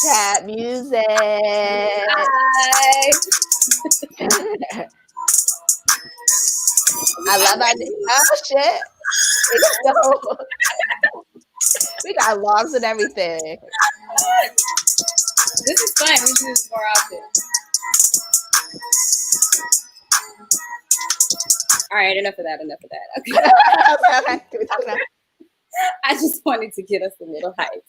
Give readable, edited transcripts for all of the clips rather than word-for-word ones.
Chat music. Hi. I love our oh shit. So, we got logs and everything. This is fun. We do this more often. All right, enough of that. Okay. I just wanted to get us a little hype.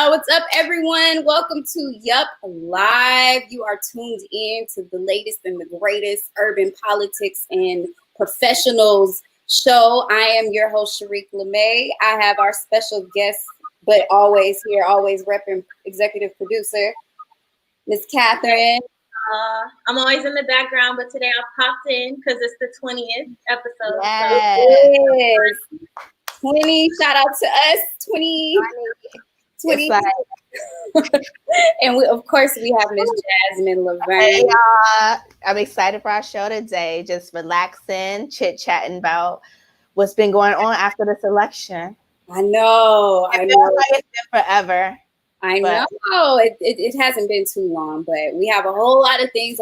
What's up, everyone? Welcome to Yup Live. You are tuned in to the latest and the greatest urban politics and professionals show. I am your host, Shariq LeMay. I have our special guest, but always here, always repping executive producer, Miss Catherine. I'm always in the background, but today I popped in because it's the 20th episode. Yes. So. 20, shout out to us, 20. Like, and of course, we have Miss Jasmine Laverne. Hey, I'm excited for our show today. Just relaxing, chit-chatting about what's been going on after this election. I know. It feels like it's been forever. I know. It hasn't been too long, but we have a whole lot of things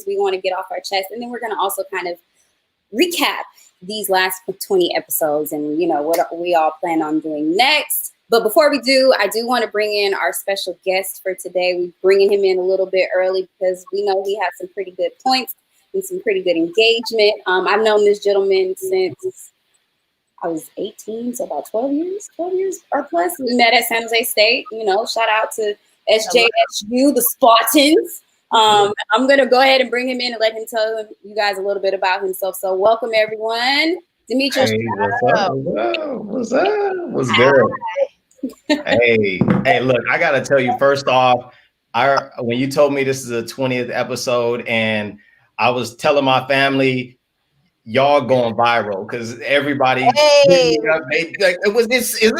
we want to get off our chest. And then we're going to also kind of recap these last 20 episodes and, you know, what we all plan on doing next. But before we do, I do want to bring in our special guest for today. We're bringing him in a little bit early because we know he has some pretty good points and some pretty good engagement. I've known this gentleman since I was 18, so about 12 years or plus. We met at San Jose State. You know, shout out to SJSU, the Spartans. I'm going to go ahead and bring him in and let him tell you guys a little bit about himself. So welcome, everyone. Dimitrous. Hey, what's up? What's good? Hey, look, I got to tell you, first off, when you told me this is the 20th episode and I was telling my family, y'all going viral because everybody is it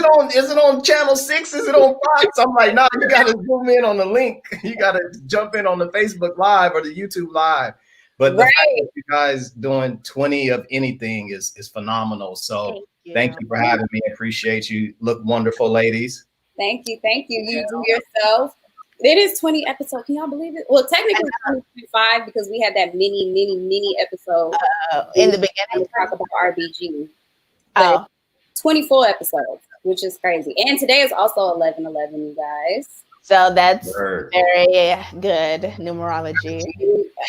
on channel 6? Is it on Fox? I'm like, no, you gotta zoom in on the link. You gotta jump in on the Facebook Live or the YouTube Live. But the fact that you guys doing 20 of anything is phenomenal. So thank you for having me. I appreciate you. Look wonderful, ladies. Thank you. You do yourself. It is 20 episodes. Can y'all believe it? Well, technically 25 because we had that mini episode in the beginning. To talk about RBG. But 24 episodes, which is crazy. And today is also 11/11, you guys. So that's very good numerology.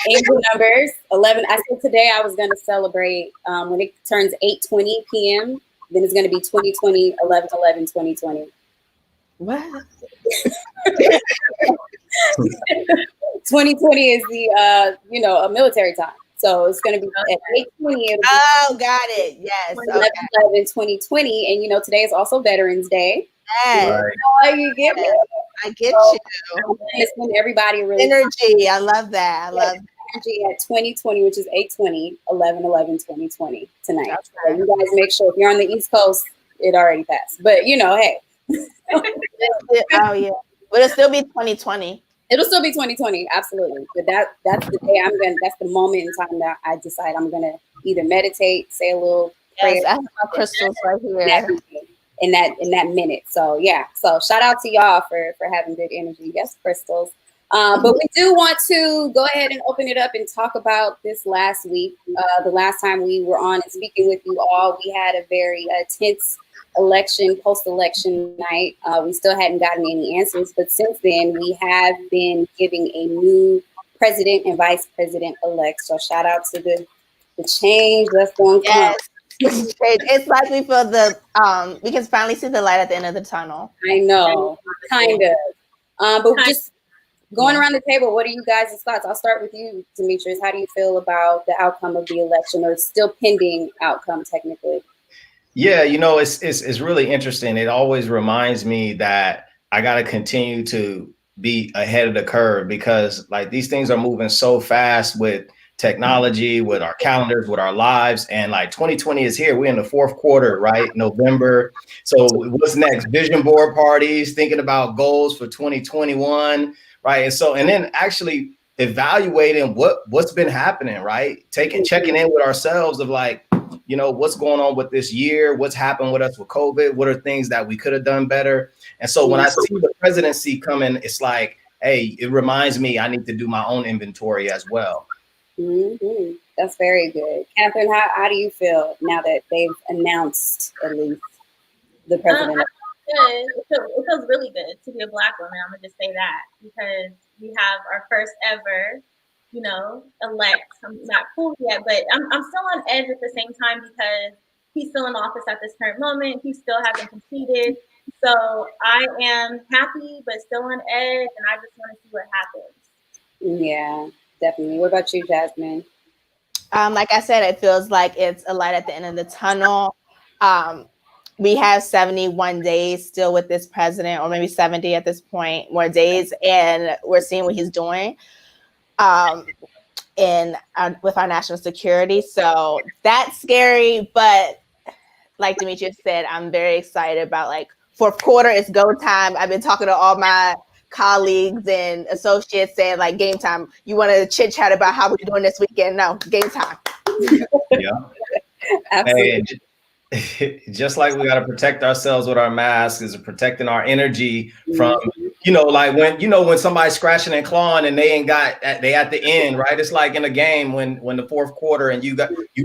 Angel numbers 11. I said today I was going to celebrate when it turns 8:20 p.m. Then it's going to be 2020 11/11/2020. What? 2020 is the a military time, so it's going to be at 8:20. Oh, got it. Yes. 2020, and today is also Veterans Day. Yes. Oh, you get me? I get you. It's when everybody really energy. I love that. I love energy at 2020, which is 8:20, 11/11/2020 tonight. So you guys make sure if you're on the East Coast, it already passed. But hey. Oh yeah. But it'll still be 2020. It'll still be 2020, absolutely. But that's the day that's the moment in time that I decide I'm gonna either meditate, say a little prayer. Yes, I have my crystals right here. In that minute. So yeah. So shout out to y'all for having good energy. Yes, crystals. But we do want to go ahead and open it up and talk about this last week. The last time we were on and speaking with you all, we had a very tense post-election night. We still hadn't gotten any answers, but since then we have been giving a new president and vice president-elect. So shout out to the change that's going on. It's like we feel we can finally see the light at the end of the tunnel. I know, kind of. But just going around the table, what are you guys' thoughts? I'll start with you, Dimitrous. How do you feel about the outcome of the election, or still pending outcome technically? Yeah, it's really interesting. It always reminds me that I got to continue to be ahead of the curve because like these things are moving so fast with technology, with our calendars, with our lives. And like 2020 is here. We're in the fourth quarter, right? November. So what's next? Vision board parties, thinking about goals for 2021, right? And then actually evaluating what's been happening, right? Checking in with ourselves of like, you know, what's going on with this year? What's happened with us with COVID? What are things that we could have done better? And so when I see the presidency coming, it's like, hey, it reminds me I need to do my own inventory as well. Mm-hmm. That's very good. Catherine, how do you feel now that they've announced at least the president? Good. It feels really good to be a Black woman. I'm gonna just say that because we have our first ever, you know, elect. I'm not cool yet, but I'm still on edge at the same time because he's still in office at this current moment. He still hasn't completed. So I am happy, but still on edge, and I just want to see what happens. Yeah, definitely. What about you, Jasmine? Like I said, it feels like it's a light at the end of the tunnel. We have 71 days still with this president, or maybe 70 at this point, more days, and we're seeing what he's doing with our national security. So that's scary, but like Dimitrous said, I'm very excited about like fourth quarter. It's go time. I've been talking to all my colleagues and associates saying like game time. You want to chit chat about how we're doing this weekend? No, game time. Yeah. Absolutely. Hey, just like we got to protect ourselves with our masks, is protecting our energy from, you know, like when somebody's scratching and clawing and they at the end, right? It's like in a game when the fourth quarter and you go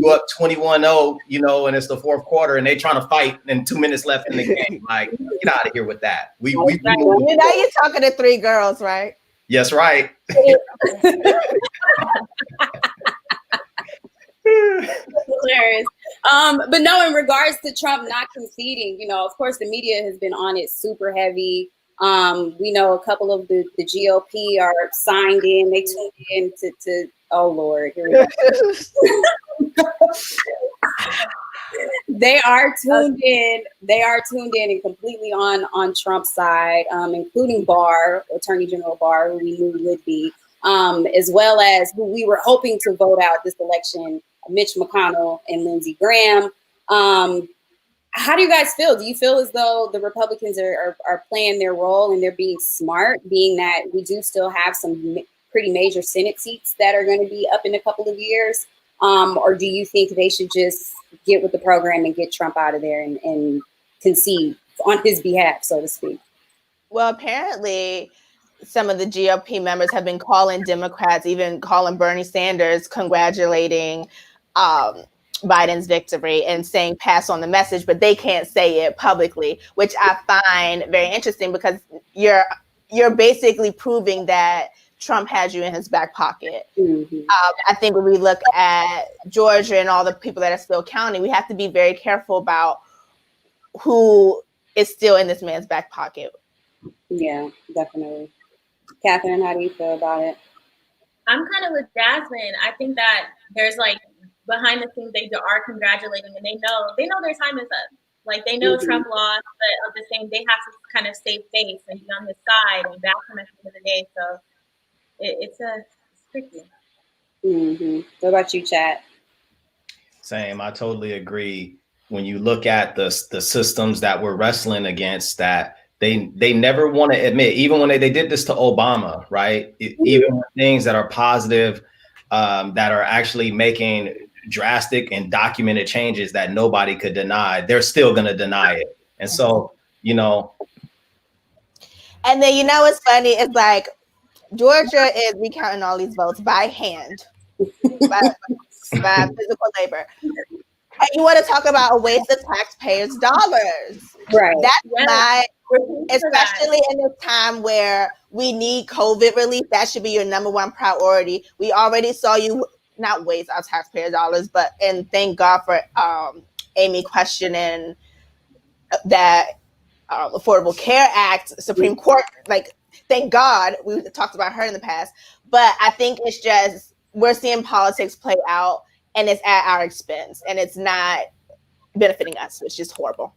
up 21-0, you know, and it's the fourth quarter and they trying to fight and 2 minutes left in the game. Like, get out of here with that. We now you're talking to three girls, right? Yes, right. Hilarious. But no, in regards to Trump not conceding, you know, of course, the media has been on it super heavy. We know a couple of the GOP are signed in. They tuned in to oh Lord, here we go. They are tuned in. They are tuned in and completely on Trump's side, including Attorney General Barr, who we knew would be, as well as who we were hoping to vote out this election, Mitch McConnell and Lindsey Graham. How do you guys feel? Do you feel as though the Republicans are playing their role and they're being smart, being that we do still have some pretty major Senate seats that are going to be up in a couple of years? Or do you think they should just get with the program and get Trump out of there and concede on his behalf, so to speak? Well, apparently some of the GOP members have been calling Democrats, even calling Bernie Sanders, congratulating Biden's victory and saying pass on the message, but they can't say it publicly, which I find very interesting because you're basically proving that Trump has you in his back pocket. Mm-hmm. I think when we look at Georgia and all the people that are still counting, we have to be very careful about who is still in this man's back pocket. Yeah, definitely. Catherine, how do you feel about it? I'm kind of with Jasmine. I think that there's like behind the scenes they are congratulating and they know their time is up. Like they know Trump lost, but at the same they have to kind of save face and be on his side and back him at the end of the day. So it's tricky. Mm-hmm. What about you, Chat? Same. I totally agree. When you look at the systems that we're wrestling against, that they never want to admit, even when they did this to Obama, right? Even things that are positive, that are actually making drastic and documented changes that nobody could deny, they're still going to deny it. And so, you know. And then, you know, what's funny? It's like Georgia is recounting all these votes by hand, by physical labor. And you want to talk about a waste of taxpayers' dollars. Right. That's especially in this time where we need COVID relief. That should be your number one priority. We already saw you not waste our taxpayer dollars, and thank God for Amy questioning that Affordable Care Act, Supreme Court, like, thank God we talked about her in the past. But I think it's just, we're seeing politics play out and it's at our expense and it's not benefiting us. It's just horrible.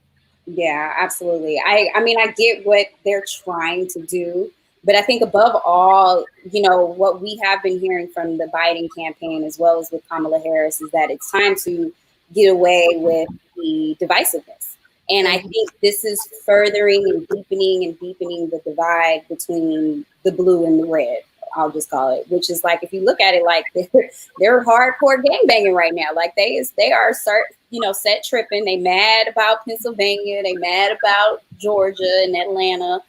Yeah, absolutely. I mean, I get what they're trying to do, but I think above all, you know, what we have been hearing from the Biden campaign, as well as with Kamala Harris, is that it's time to get away with the divisiveness. And I think this is furthering and deepening the divide between the blue and the red, I'll just call it, which is like, if you look at it, like they're hardcore gangbanging right now. Like they are set tripping. They mad about Pennsylvania. They mad about Georgia and Atlanta.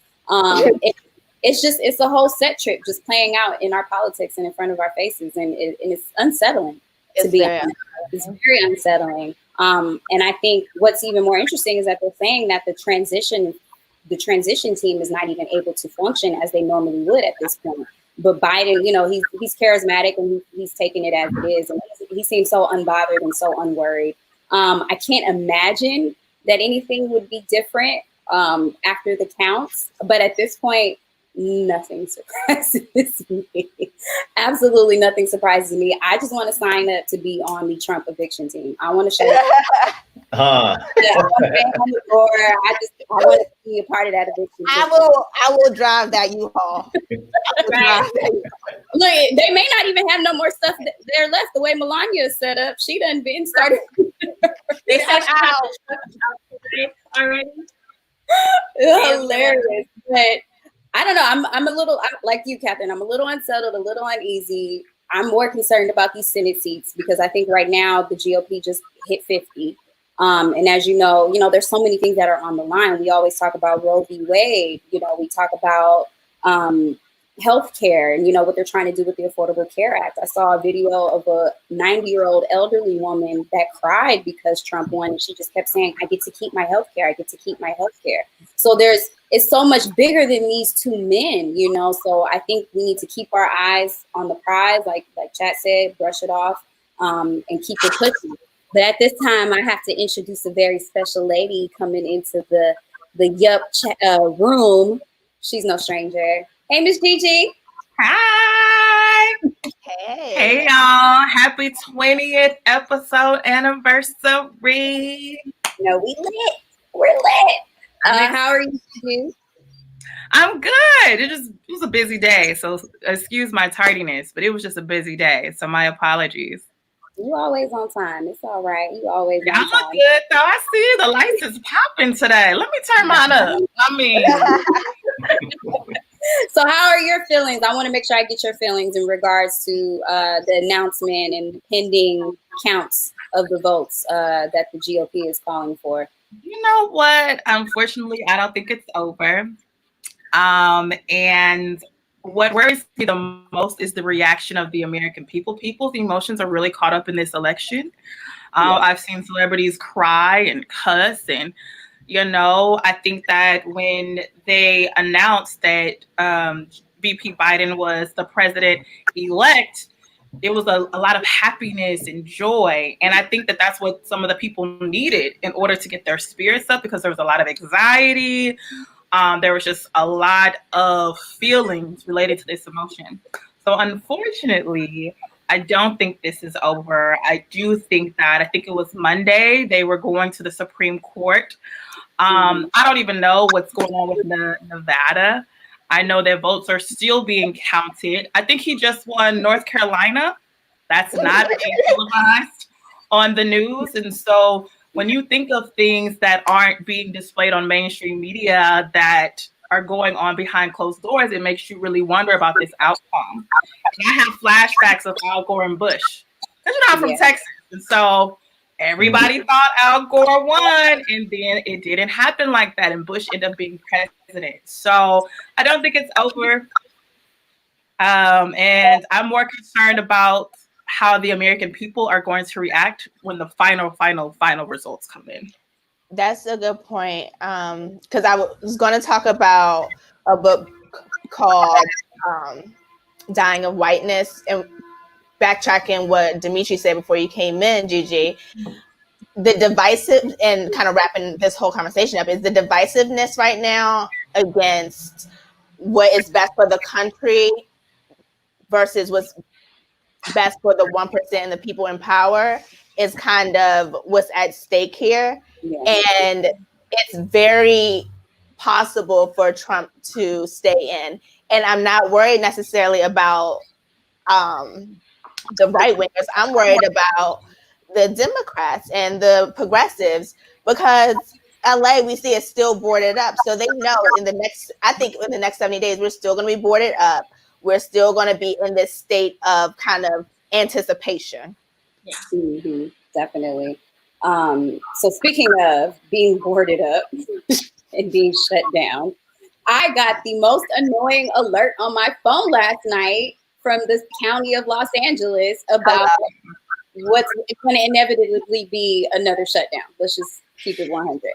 It's a whole set trip just playing out in our politics and in front of our faces, and it's unsettling. To be honest, it's very unsettling. And I think what's even more interesting is that they're saying that the transition team is not even able to function as they normally would at this point. But Biden, he's charismatic and he's taking it as it is, and he seems so unbothered and so unworried. I can't imagine that anything would be different after the counts, but at this point, nothing surprises me. Absolutely nothing surprises me. I just want to sign up to be on the Trump eviction team. I want to show up. I want to be a part of that eviction team. I will drive that U-Haul. Right. Look, they may not even have no more stuff there left. The way Melania is set up, she done been started. They said out already. Hilarious, but I don't know. I'm a little like you, Catherine. I'm a little unsettled, a little uneasy. I'm more concerned about these Senate seats because I think right now the GOP just hit 50. And as you know, there's so many things that are on the line. We always talk about Roe v. Wade. We talk about healthcare and what they're trying to do with the Affordable Care Act. I saw a video of a 90-year-old elderly woman that cried because Trump won, and she just kept saying, "I get to keep my healthcare. I get to keep my healthcare." So it's so much bigger than these two men, So I think we need to keep our eyes on the prize, like Chat said, brush it off, and keep it pushing. But at this time, I have to introduce a very special lady coming into the room. She's no stranger. Hey, Miss Gigi. Hi. Hey, y'all. Happy 20th episode anniversary. No, we lit. We're lit. How are you, Gigi? I'm good. It was a busy day, so excuse my tardiness, but it was just a busy day, so my apologies. You always on time. It's all right. You always on time. I look good, though. I see the lights is popping today. Let me turn mine up. So how are your feelings? I want to make sure I get your feelings in regards to the announcement and pending counts of the votes that the GOP is calling for. You know what? Unfortunately, I don't think it's over. And what worries me the most is the reaction of the American people. People's emotions are really caught up in this election. I've seen celebrities cry and cuss, and I think that when they announced that VP Biden was the president-elect, there was a lot of happiness and joy. And I think that that's what some of the people needed in order to get their spirits up, because there was a lot of anxiety. There was just a lot of feelings related to this emotion. So unfortunately, I don't think this is over. I think it was Monday, they were going to the Supreme Court. I don't even know what's going on with Nevada. I know their votes are still being counted. I think he just won North Carolina. That's not being televised on the news. And so when you think of things that aren't being displayed on mainstream media that are going on behind closed doors, it makes you really wonder about this outcome. And I have flashbacks of Al Gore and Bush. Because I'm from Texas. And so everybody thought Al Gore won, and then it didn't happen like that, and Bush ended up being president. So I don't think it's over. And I'm more concerned about how the American people are going to react when the final results come in. That's a good point. Because I was going to talk about a book called Dying of Whiteness, and backtracking what Dimitri said before you came in, Gigi. The divisive, and kind of wrapping this whole conversation up, is the divisiveness right now against what is best for the country versus what's best for the 1% and the people in power is kind of what's at stake here. Yeah. And it's very possible for Trump to stay in. And I'm not worried necessarily about the right wingers. I'm worried about the Democrats and the progressives, because LA, we see, is still boarded up. So they know in the next 70 days, we're still going to be boarded up. we're still going to be in this state of kind of anticipation. Yeah. Mm-hmm, definitely. So speaking of being boarded up and being shut down, I got the most annoying alert on my phone last night from the county of Los Angeles about what's going to inevitably be another shutdown. Let's just keep it 100.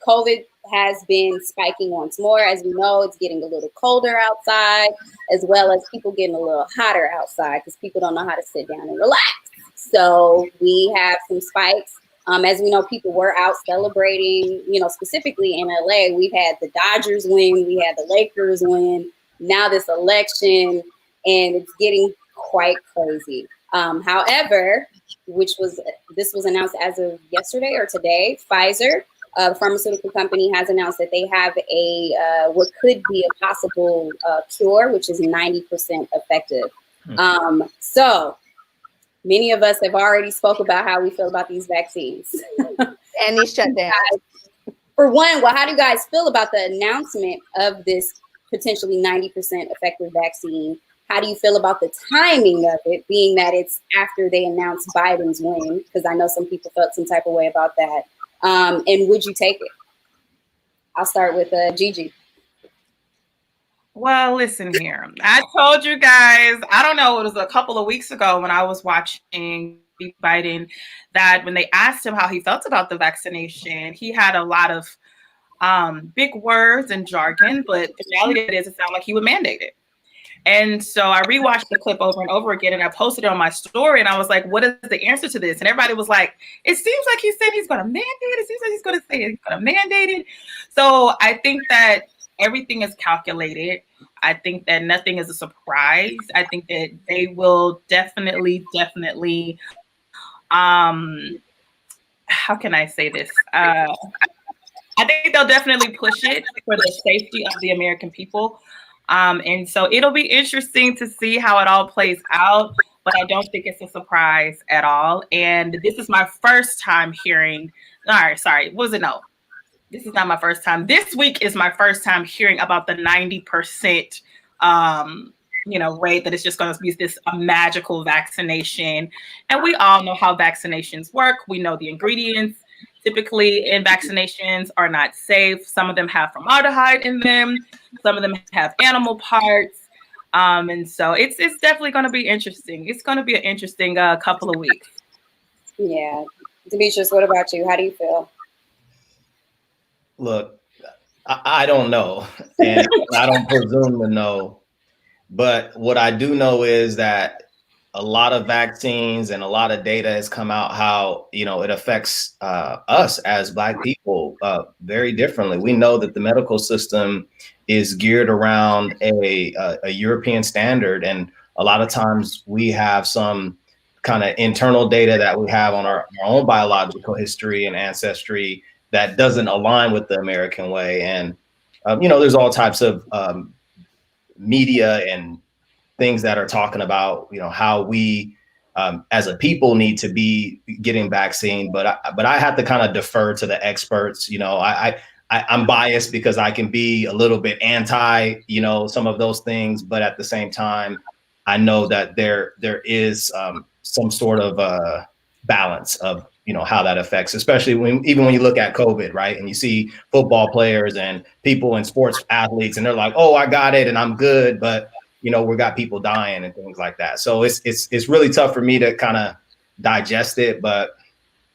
COVID has been spiking once more. As we know, it's getting a little colder outside, as well as people getting a little hotter outside because people don't know how to sit down and relax. So we have some spikes. As we know, people were out celebrating, specifically in LA. We've had the Dodgers win, we had the Lakers win, now this election, and it's getting quite crazy. However, this was announced as of yesterday or today, Pfizer, the pharmaceutical company, has announced that they have what could be a possible cure, which is 90% effective. So many of us have already spoke about how we feel about these vaccines. And these shutdowns. For one, well, how do you guys feel about the announcement of this potentially 90% effective vaccine? How do you feel about the timing of it, being that it's after they announced Biden's win? Because I know some people felt some type of way about that. And would you take it? I'll start with Gigi. Well, listen here. I told you guys, I don't know, it was a couple of weeks ago when I was watching Biden, that when they asked him how he felt about the vaccination, he had a lot of big words and jargon, but the reality is it sounded like he would mandate it. And so I rewatched the clip over and over again, and I posted it on my story, and I was like, what is the answer to this? And everybody was like, it seems like he said he's going to mandate it. It seems like he's going to say he's going to mandate it. So I think that everything is calculated. I think that nothing is a surprise. I think that they will definitely, how can I say this? I think they'll definitely push it for the safety of the American people. And so it'll be interesting to see how it all plays out, but I don't think it's a surprise at all. And this is my first time hearing, this is not my first time. This week is my first time hearing about the 90%, rate that it's just going to be this magical vaccination. And we all know how vaccinations work. We know the ingredients typically in vaccinations are not safe. Some of them have formaldehyde in them. Some of them have animal parts. And so it's definitely going to be interesting. It's going to be an interesting couple of weeks. Yeah. Dimitrous, what about you? How do you feel? Look, I don't know, and I don't presume to know. But what I do know is that a lot of vaccines and a lot of data has come out how, it affects us as Black people very differently. We know that the medical system is geared around a European standard. And a lot of times we have some kind of internal data that we have on our own biological history and ancestry that doesn't align with the American way. And, there's all types of media and things that are talking about, how we as a people need to be getting vaccine. But I have to kind of defer to the experts. I'm biased because I can be a little bit anti, some of those things. But at the same time, I know that there is some sort of balance of, how that affects, especially even when you look at COVID, right? And you see football players and people and sports athletes, and they're like, oh, I got it and I'm good. But, we got people dying and things like that. So it's really tough for me to kind of digest it, but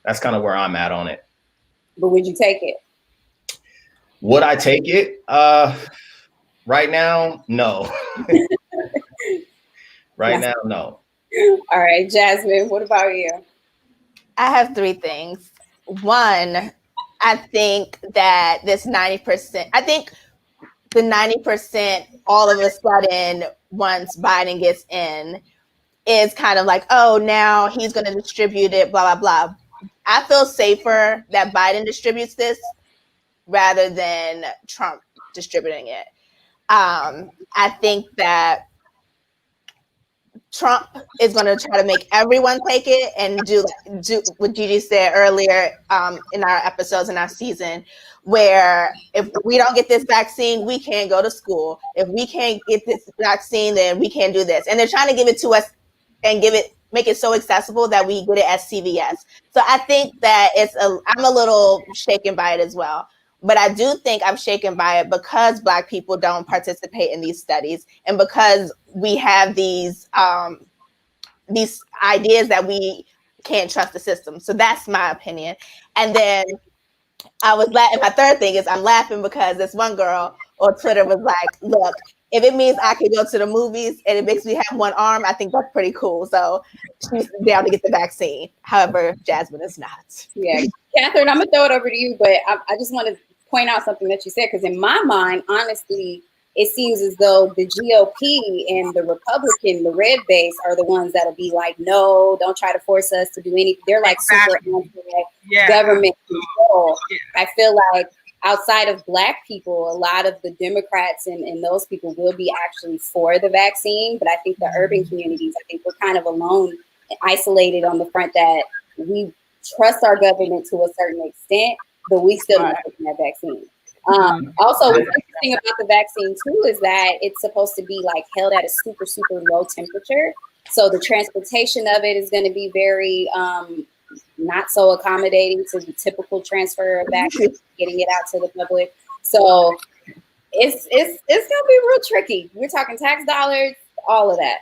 that's kind of where I'm at on it. But would you take it? Would I take it? Right now, no. Now, no. All right, Jasmine, what about you? I have three things. One, I think that this 90%, I think the 90% all of a sudden, once Biden gets in, is kind of like, oh, now he's going to distribute it, blah, blah, blah. I feel safer that Biden distributes this rather than Trump distributing it. I think that Trump is going to try to make everyone take it and do what Gigi said earlier in our episodes in our season, where if we don't get this vaccine, we can't go to school. If we can't get this vaccine, then we can't do this. And they're trying to give it to us and make it so accessible that we get it at CVS. So I think that I'm a little shaken by it as well. But I do think I'm shaken by it because Black people don't participate in these studies, and because we have these ideas that we can't trust the system. So that's my opinion. And then I was laughing. My third thing is I'm laughing because this one girl on Twitter was like, look, if it means I can go to the movies and it makes me have one arm, I think that's pretty cool. So she's down to get the vaccine. However, Jasmine is not. Yeah. Catherine, I'm going to throw it over to you, but I just want to point out something that you said, because in my mind, honestly, it seems as though the GOP and the Republican, the red base, are the ones that'll be like, no, don't try to force us to do anything. They're like super anti-government control. I feel like outside of Black people, a lot of the Democrats and those people will be actually for the vaccine. But I think the urban communities, I think we're kind of alone, isolated on the front that we trust our government to a certain extent, but we still not taking that vaccine. Also, what's interesting about the vaccine too is that it's supposed to be like held at a super, super low temperature. So the transportation of it is going to be very not so accommodating to the typical transfer of vaccine, getting it out to the public. So it's going to be real tricky. We're talking tax dollars, all of that.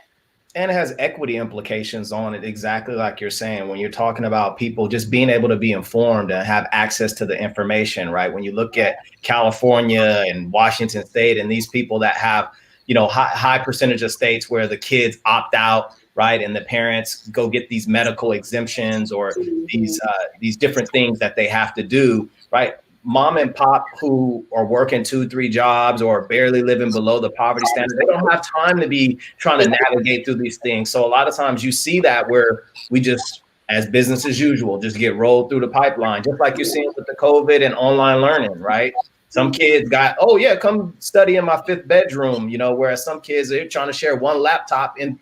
And it has equity implications on it, exactly like you're saying, when you're talking about people just being able to be informed and have access to the information, right? When you look at California and Washington State and these people that have, high percentage of states where the kids opt out, right? And the parents go get these medical exemptions or these different things that they have to do, right? Mom and pop who are working 2-3 jobs or barely living below the poverty standard, they don't have time to be trying to navigate through these things. So a lot of times you see that where we just, as business as usual, just get rolled through the pipeline, just like you're seeing with the COVID and online learning, right? Some kids got, oh yeah, come study in my 5th bedroom, whereas some kids are trying to share one laptop in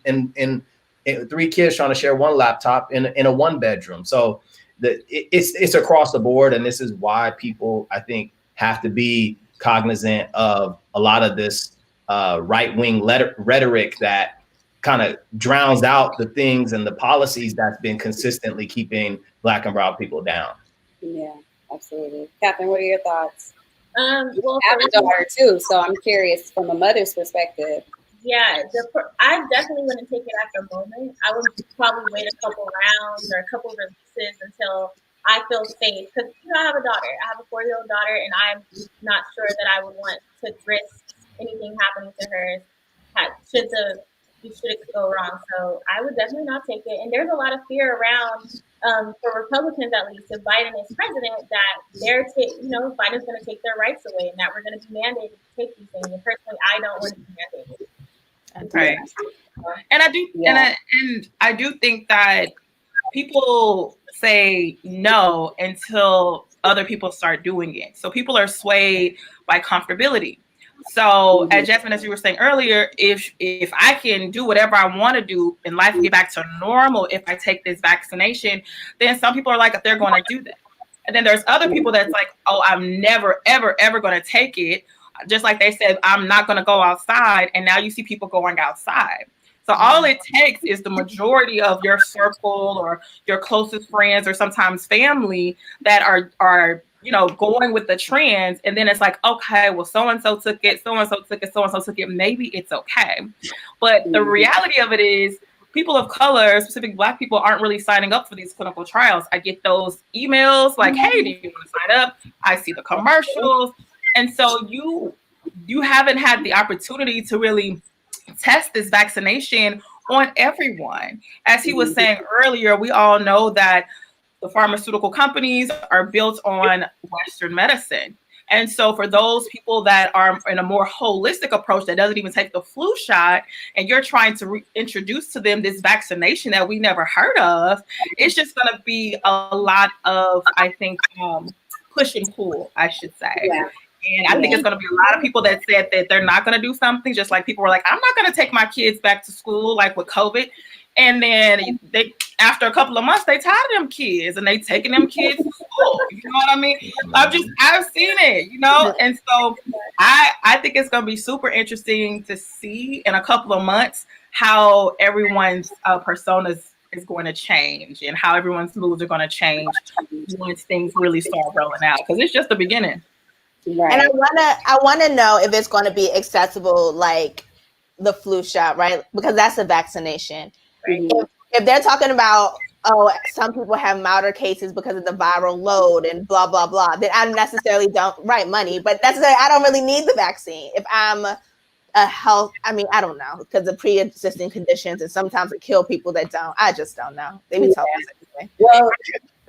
3 kids trying to share one laptop in a 1 bedroom. So it's across the board, and this is why people, I think, have to be cognizant of a lot of this right-wing rhetoric that kind of drowns out the things and the policies that's been consistently keeping Black and brown people down. Yeah, absolutely. Catherine, what are your thoughts? Well, I have a daughter too, so I'm curious from a mother's perspective. Yeah, I definitely wouldn't take it at the moment. I would probably wait a couple rounds or a couple releases until I feel safe. Because I have a daughter. I have a 4-year-old daughter, and I'm not sure that I would want to risk anything happening to her should it go wrong. So I would definitely not take it. And there's a lot of fear around, for Republicans at least, if Biden is president, that Biden's going to take their rights away and that we're going to be mandated to take these things. And personally, I don't want to be mandated. Right. And I do think that people say no until other people start doing it. So people are swayed by comfortability. So as Jasmine, as you were saying earlier, if I can do whatever I want to do and life get back to normal if I take this vaccination, then some people are like, they're going to do that. And then there's other people that's like, oh, I'm never, ever, ever going to take it. Just like they said, I'm not going to go outside. And now you see people going outside. So all it takes is the majority of your circle or your closest friends or sometimes family that are going with the trends. And then it's like, okay, well, so-and-so took it, so-and-so took it, so-and-so took it. Maybe it's okay. But the reality of it is people of color, specifically Black people, aren't really signing up for these clinical trials. I get those emails like, hey, do you want to sign up? I see the commercials. And so you haven't had the opportunity to really test this vaccination on everyone. As he was saying earlier, we all know that the pharmaceutical companies are built on Western medicine. And so for those people that are in a more holistic approach that doesn't even take the flu shot, and you're trying to introduce to them this vaccination that we never heard of, it's just going to be a lot of, I think, push and pull, I should say. Yeah. And I think it's going to be a lot of people that said that they're not going to do something, just like people were like, I'm not going to take my kids back to school, like with COVID. And then they, after a couple of months, they tired of them kids and they taking them kids to school. You know what I mean? I've seen it, you know? And so I think it's going to be super interesting to see in a couple of months how everyone's personas is going to change and how everyone's moods are going to change once things really start rolling out, because it's just the beginning. Right. And I wanna know if it's going to be accessible like the flu shot, right? Because that's a vaccination. Right. If they're talking about, oh, some people have milder cases because of the viral load and blah blah blah, then I necessarily don't money, but I don't really need the vaccine if I'm I don't know, because of pre-existing conditions, and sometimes it kill people that don't. I just don't know. They be telling us anyway. Well,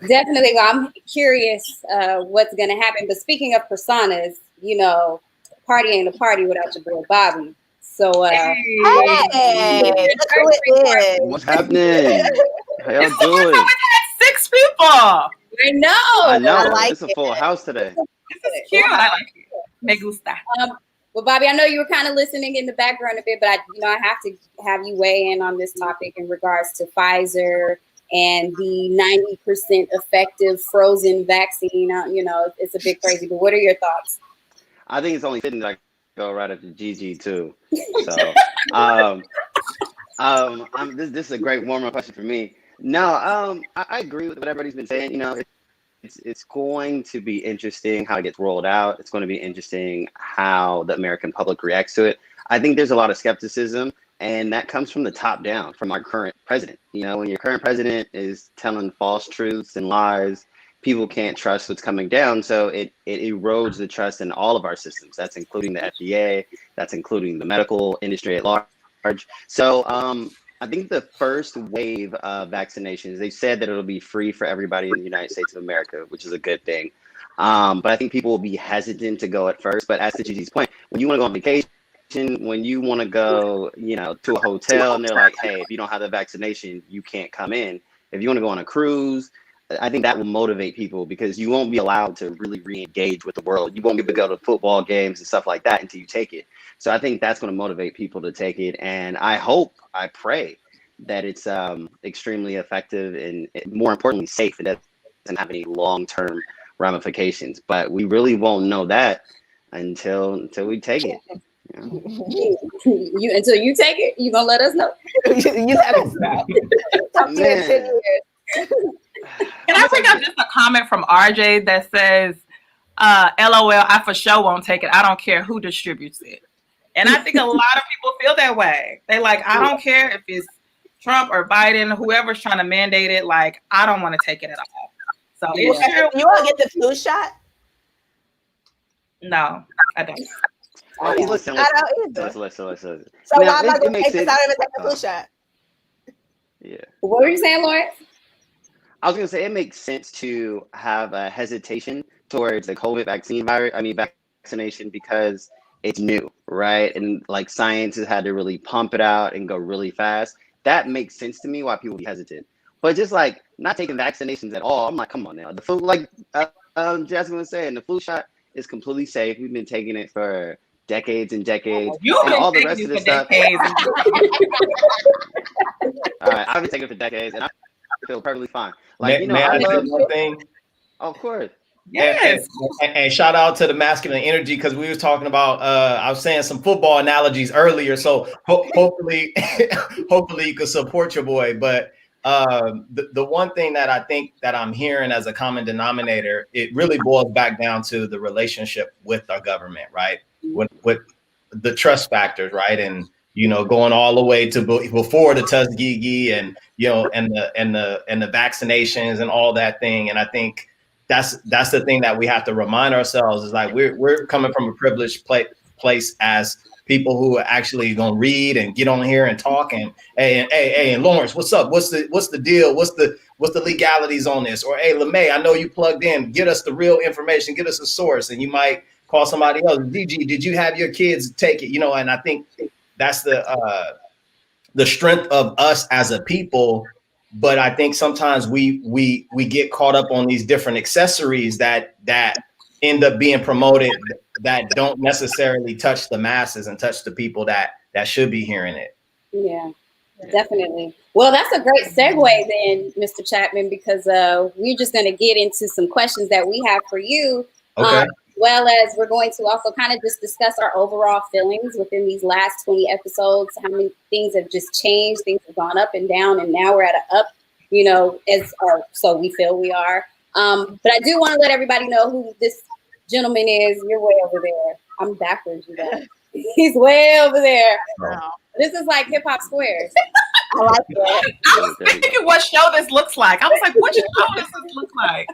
definitely. I'm curious what's going to happen. But speaking of personas, you know, party ain't a party without your boy Bobby. So, hey, look who it is. What's happening? How y'all doing? We had 6 people. I know. I like it's a full house today. This is cute. I like it. Me gusta. Well, Bobby, I know you were kind of listening in the background a bit, but I have to have you weigh in on this topic in regards to Pfizer and the 90% effective frozen vaccine. You know, it's a bit crazy, but what are your thoughts? I think it's only fitting that I go right up to GG too. So, this is a great warm-up question for me. No, I agree with what everybody's been saying. You know, it's going to be interesting how it gets rolled out. It's going to be interesting how the American public reacts to it. I think there's a lot of skepticism, and that comes from the top down, from our current president. You know, when your current president is telling false truths and lies, people can't trust what's coming down. So it erodes the trust in all of our systems. That's including the FDA. That's including the medical industry at large. So I think the first wave of vaccinations, they said that it'll be free for everybody in the United States of America, which is a good thing. But I think people will be hesitant to go at first. But as to Gigi's point, when you want to go on vacation, when you want to go, you know, to a hotel and they're like, hey, if you don't have the vaccination, you can't come in. If you want to go on a cruise, I think that will motivate people because you won't be allowed to really re-engage with the world. You won't be able to go to football games and stuff like that until you take it. So I think that's going to motivate people to take it. And I pray that it's extremely effective and more importantly, safe. It doesn't have any long-term ramifications, but we really won't know that until we take it. You know? Until you take it, you gonna let us know? You let us know. Can I bring up just a comment from RJ that says, LOL, I for sure won't take it. I don't care who distributes it. And I think a lot of people feel that way. They like, I don't care if it's Trump or Biden, whoever's trying to mandate it, like, I don't want to take it at all. So you want to get the flu shot? No, I don't. Listen. I don't either. Listen. So why am I going to take this? I don't even take the flu shot. Yeah. What were you saying, Lawrence? I was going to say it makes sense to have a hesitation towards the COVID vaccination because it's new, right? And like science has had to really pump it out and go really fast. That makes sense to me why people be hesitant. But just like not taking vaccinations at all, I'm like, come on now. The flu, like Jasmine was saying, the flu shot is completely safe. We've been taking it for decades and decades. And all the rest of the stuff. All right, I've been taking it for decades and I feel perfectly fine. Like, you know, I love one thing. Of course. Yes. And shout out to the masculine energy because we was talking about I was saying some football analogies earlier. So hopefully you could support your boy. But the one thing that I think that I'm hearing as a common denominator, it really boils back down to the relationship with our government, right? With the trust factors, right? And you know, going all the way to before the Tuskegee and you know, and the vaccinations and all that thing. And I think that's the thing that we have to remind ourselves is like we're coming from a privileged place as people who are actually gonna read and get on here and talk and hey and Lawrence, what's up? What's the deal? What's the legalities on this? Or hey, LeMay, I know you plugged in. Get us the real information. Get us a source. And you might call somebody else. DG, did you have your kids take it? You know, and I think that's the strength of us as a people. But I think sometimes we get caught up on these different accessories that end up being promoted that don't necessarily touch the masses and touch the people that should be hearing it. Yeah, definitely. Well, that's a great segue then, Mr. Chattman, because we're just going to get into some questions that we have for you. Okay. Well as we're going to also kind of just discuss our overall feelings within these last 20 episodes, how many things have just changed, things have gone up and down, and now we're at an up, so we feel we are. But I do want to let everybody know who this gentleman is. You're way over there. I'm backwards, you guys. He's way over there. Oh. This is like Hip Hop Squares. I like that. I was thinking what show this looks like. I was like, what show does this look like?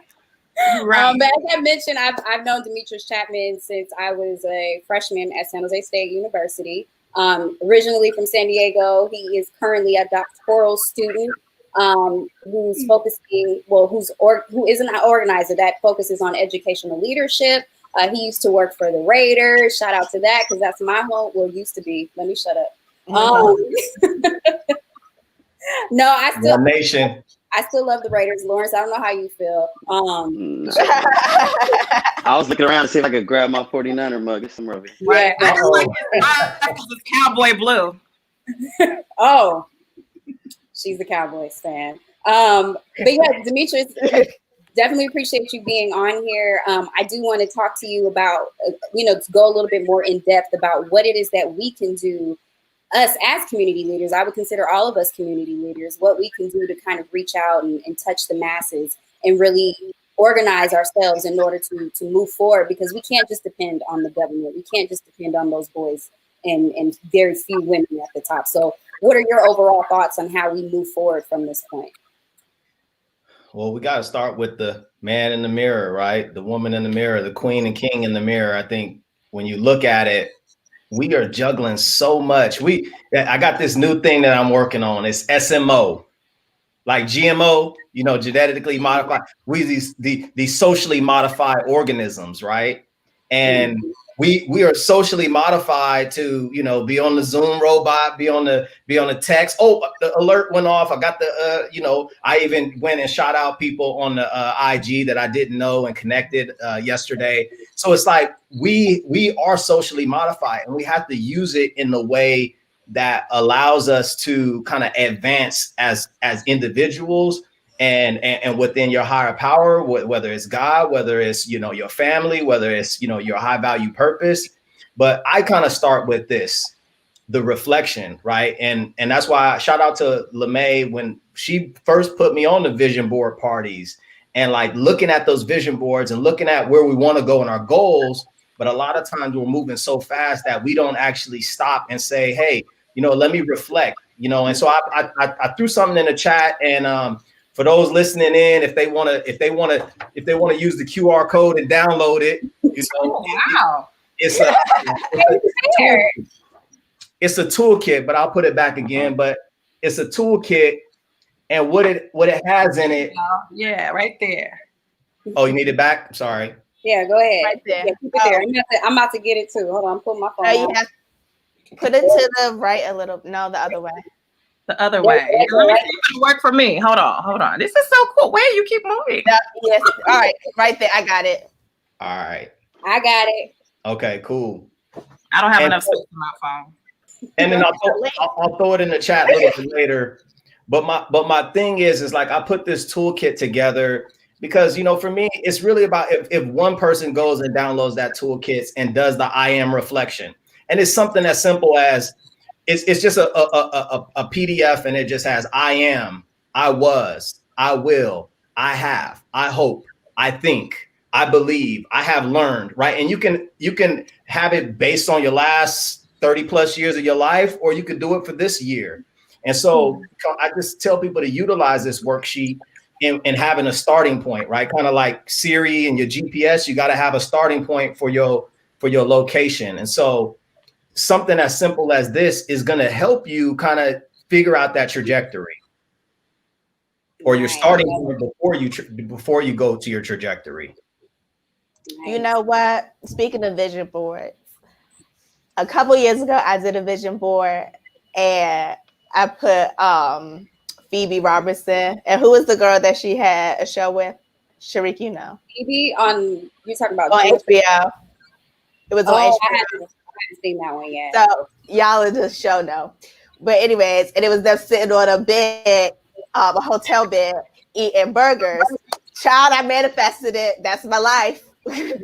Right. But as I mentioned, I've known Dimitrous Chattman since I was a freshman at San Jose State University. Originally from San Diego, he is currently a doctoral student who's focusing, who is an organizer that focuses on educational leadership. He used to work for the Raiders. Shout out to that, because that's my home. Well, used to be. Let me shut up. No, I still love the Raiders. Lawrence, I don't know how you feel. I was looking around to see if I could grab my 49er mug. It's some rubbish. Right. I just like this cowboy blue. Oh, she's a Cowboys fan. But yeah, Dimitrous, definitely appreciate you being on here. I do want to talk to you about, to go a little bit more in depth about what it is that we can do, us as community leaders. I would consider all of us community leaders, what we can do to kind of reach out and touch the masses and really organize ourselves in order to move forward, because we can't just depend on the government. We can't just depend on those boys and very few women at the top. So what are your overall thoughts on how we move forward from this point? Well, we got to start with the man in the mirror, right? The woman in the mirror, the queen and king in the mirror. I think when you look at it, we are juggling so much. I got this new thing that I'm working on. It's SMO, like GMO, genetically modified. These socially modified organisms, right? And we are socially modified to, be on the Zoom robot, be on the text. Oh, the alert went off. I got the, I even went and shot out people on the IG that I didn't know and connected yesterday. So it's like we are socially modified, and we have to use it in the way that allows us to kind of advance as individuals and within your higher power, whether it's God, whether it's, your family, whether it's, your high value purpose. But I kind of start with this, the reflection, right? And that's why I shout out to LeMay when she first put me on the vision board parties and like looking at those vision boards and looking at where we want to go in our goals. But a lot of times we're moving so fast that we don't actually stop and say, hey, let me reflect, and so I threw something in the chat, and for those listening in, if they want to use the QR code and download it, Wow. It's a toolkit, but I'll put it back again. But it's a toolkit, and what it has in it. Yeah, right there. Oh, you need it back? I'm sorry. Yeah, go ahead. Right there. Yeah, keep it there. I'm about to get it too. Hold on, I'm putting my phone on. You have to put it to the right a little. No, the other way. The other way. Let me see if it work for me. Hold on. This is so cool. Where you keep moving? Yes. All right. Right there. I got it. All right. I got it. Okay, cool. I don't have enough space on my phone. And then I'll throw it in the chat a little bit later. But my thing is like I put this toolkit together because, for me, it's really about if one person goes and downloads that toolkit and does the I am reflection. And it's something as simple as it's just a PDF, and it just has I am, I was, I will, I have, I hope, I think, I believe, I have learned, right? And you can have it based on your last 30 plus years of your life, or you could do it for this year. And so I just tell people to utilize this worksheet and having a starting point, right? Kind of like Siri and your GPS, you got to have a starting point for your location. And so something as simple as this is going to help you kind of figure out that trajectory, or your starting point before you go to your trajectory. You know what? Speaking of vision boards, a couple years ago, I did a vision board, and I put Phoebe Robertson, and who was the girl that she had a show with? Sharik, you know. Maybe on, you're talking about On HBO. It was on HBO. I haven't seen that one yet. So y'all in the show know. But anyways, and it was them sitting on a bed, a hotel bed, eating burgers. Child, I manifested it. That's my life. So vision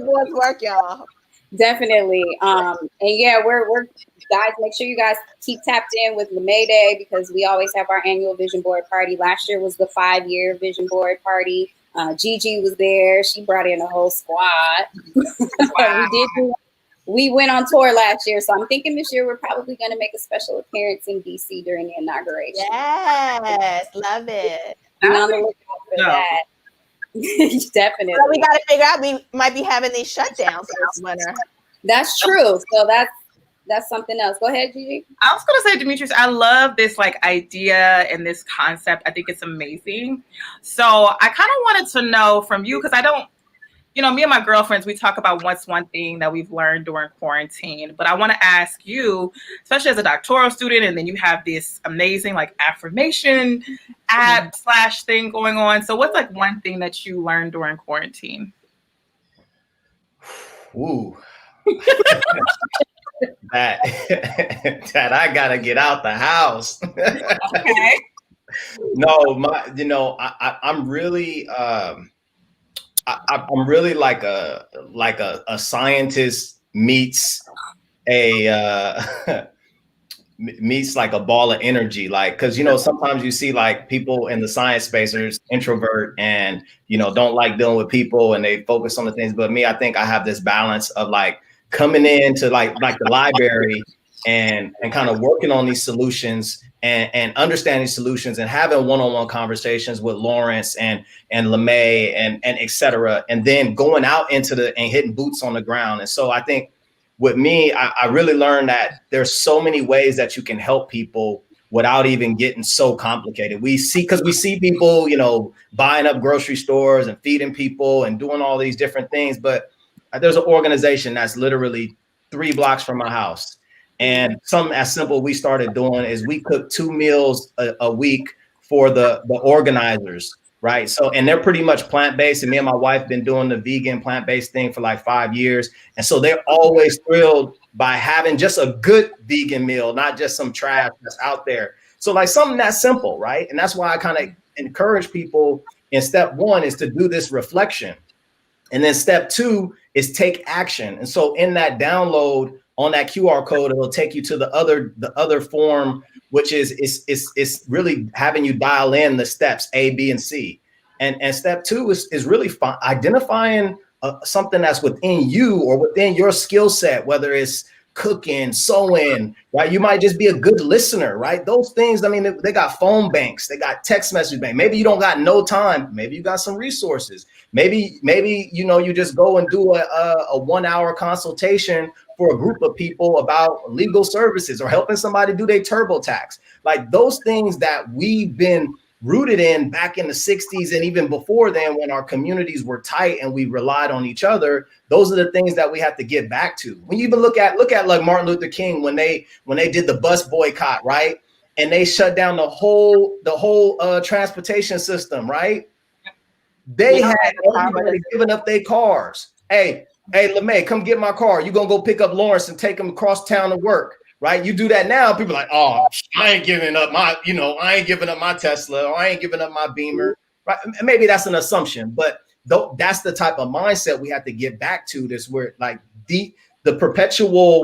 boards work, y'all. Definitely. And yeah, we're guys, make sure you guys keep tapped in with LeMay Day, because we always have our annual vision board party. Last year was the 5-year vision board party. Gigi was there. She brought in a whole squad. Wow. We went on tour last year, so I'm thinking this year we're probably going to make a special appearance in DC during the inauguration. Yes, love it. Be on the lookout for that. Definitely. So we got to figure out, we might be having these shutdowns this winter. That's true. So that's something else. Go ahead, Gigi. I was going to say, Dimitrous, I love this like idea and this concept. I think it's amazing. So I kind of wanted to know from you, because I don't, you know, me and my girlfriends, we talk about what's one thing that we've learned during quarantine. But I want to ask you, especially as a doctoral student, and then you have this amazing like affirmation app / thing going on. So what's like one thing that you learned during quarantine? Ooh. that I gotta get out the house. Okay. No, I'm really I'm really like a scientist meets meets like a ball of energy, like, because sometimes you see like people in the science space are introvert and don't like dealing with people and they focus on the things, but me, I think I have this balance of like coming into like the library and kind of working on these solutions and understanding solutions and having one-on-one conversations with Lawrence and LeMay and et cetera, and then going out into and hitting boots on the ground. And so I think with me, I really learned that there's so many ways that you can help people without even getting so complicated. We see people, buying up grocery stores and feeding people and doing all these different things. But there's an organization that's literally 3 blocks from my house. And something as simple we started doing is we cook 2 meals a week for the organizers, right? So, and they're pretty much plant-based, and me and my wife been doing the vegan plant-based thing for like 5 years. And so they're always thrilled by having just a good vegan meal, not just some trash that's out there. So like something that simple, right? And that's why I kind of encourage people in step 1 is to do this reflection. And then step 2 is take action. And so in that download on that QR code, it'll take you to the other form, which is really having you dial in the steps A, B, and C. And step 2 is really identifying something that's within you or within your skill set, whether it's cooking, sewing, right? You might just be a good listener, right? Those things, I mean, they got phone banks, they got text message bank. Maybe you don't got no time. Maybe you got some resources. Maybe, you just go and do a 1-hour consultation for a group of people about legal services or helping somebody do their TurboTax. Like those things that we've been rooted in back in the 60s and even before then, when our communities were tight and we relied on each other, those are the things that we have to get back to. When you even look at like Martin Luther King, when they did the bus boycott, right? And they shut down the whole transportation system, right? They had everybody giving up their cars. Hey, LeMay, come get my car. You're going to go pick up Lawrence and take him across town to work, right? You do that now, people are like, oh, I ain't giving up my Tesla, or I ain't giving up my Beamer, right? Maybe that's an assumption, but that's the type of mindset we have to get back to, this where like the perpetual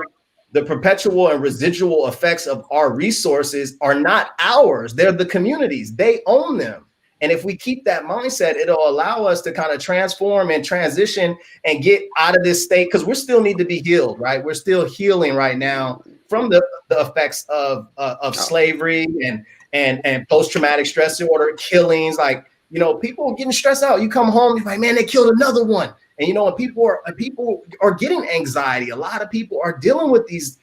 and residual effects of our resources are not ours. They're the communities. They own them. And if we keep that mindset, it'll allow us to kind of transform and transition and get out of this state, because we still need to be healed, right? We're still healing right now from the effects of slavery and post-traumatic stress disorder, killings. Like, people getting stressed out. You come home, you're like, man, they killed another one. And and people are getting anxiety. A lot of people are dealing with these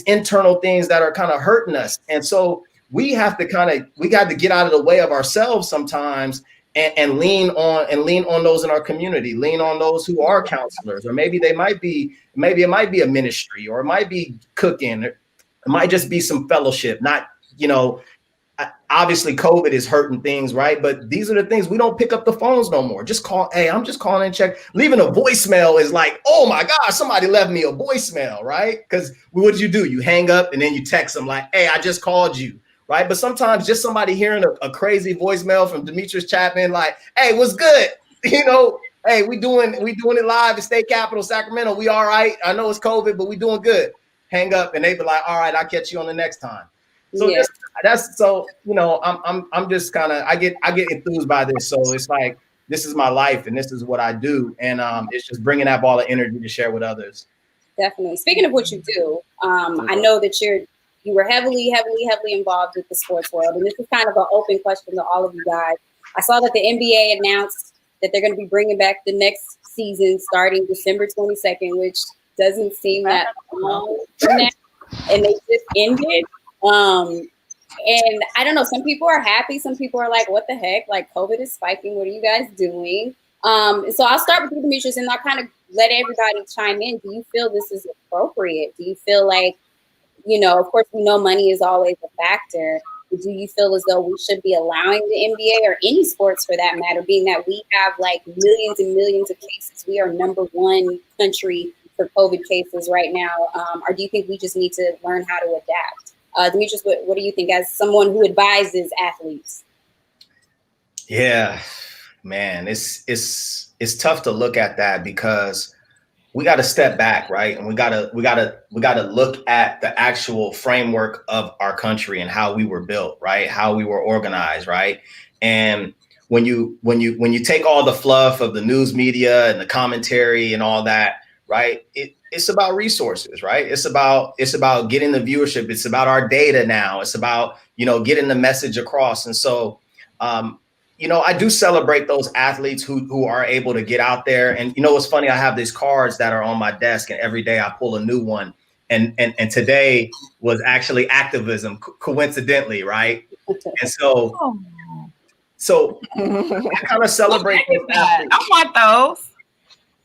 internal things that are kind of hurting us. And so we got to get out of the way of ourselves sometimes and lean on those in our community, lean on those who are counselors, or maybe it might be a ministry, or it might be cooking, it might just be some fellowship, not, obviously COVID is hurting things, right? But these are the things we don't pick up the phones no more. Just call. Hey, I'm just calling and check. Leaving a voicemail is like, oh my gosh, somebody left me a voicemail, right? Because what do? You hang up and then you text them like, hey, I just called you, right? But sometimes just somebody hearing a crazy voicemail from Dimitrous Chattman, like, hey, what's good? Hey, we doing it live at State Capitol Sacramento. We all right. I know it's COVID, but we doing good. Hang up and they be like, all right, I'll catch you on the next time. So that's so, I'm just kind of, I get enthused by this. So it's like, this is my life and this is what I do. And it's just bringing that ball of energy to share with others. Definitely. Speaking of what you do, I know that you were heavily involved with the sports world. And this is kind of an open question to all of you guys. I saw that the NBA announced that they're going to be bringing back the next season starting December 22nd, which doesn't seem that long from now. And they just ended. And I don't know, some people are happy. Some people are like, what the heck? Like, COVID is spiking. What are you guys doing? So I'll start with you, Dimitrous, and I'll kind of let everybody chime in. Do you feel this is appropriate? Do you feel like, of course, we know money is always a factor. But do you feel as though we should be allowing the NBA or any sports for that matter, being that we have like millions and millions of cases? We are #1 country for COVID cases right now. Or do you think we just need to learn how to adapt? Dimitrous, what do you think as someone who advises athletes? Yeah, man, it's tough to look at that because we got to step back, right? And we got to look at the actual framework of our country and how we were built, right? How we were organized, right? And when you take all the fluff of the news media and the commentary and all that, right? It's about resources, right? It's about getting the viewership. It's about our data now. It's about, getting the message across. And so, I do celebrate those athletes who are able to get out there. And what's funny, I have these cards that are on my desk and every day I pull a new one. And today was actually activism, coincidentally, right? And so I kind of celebrate those athletes. I want those.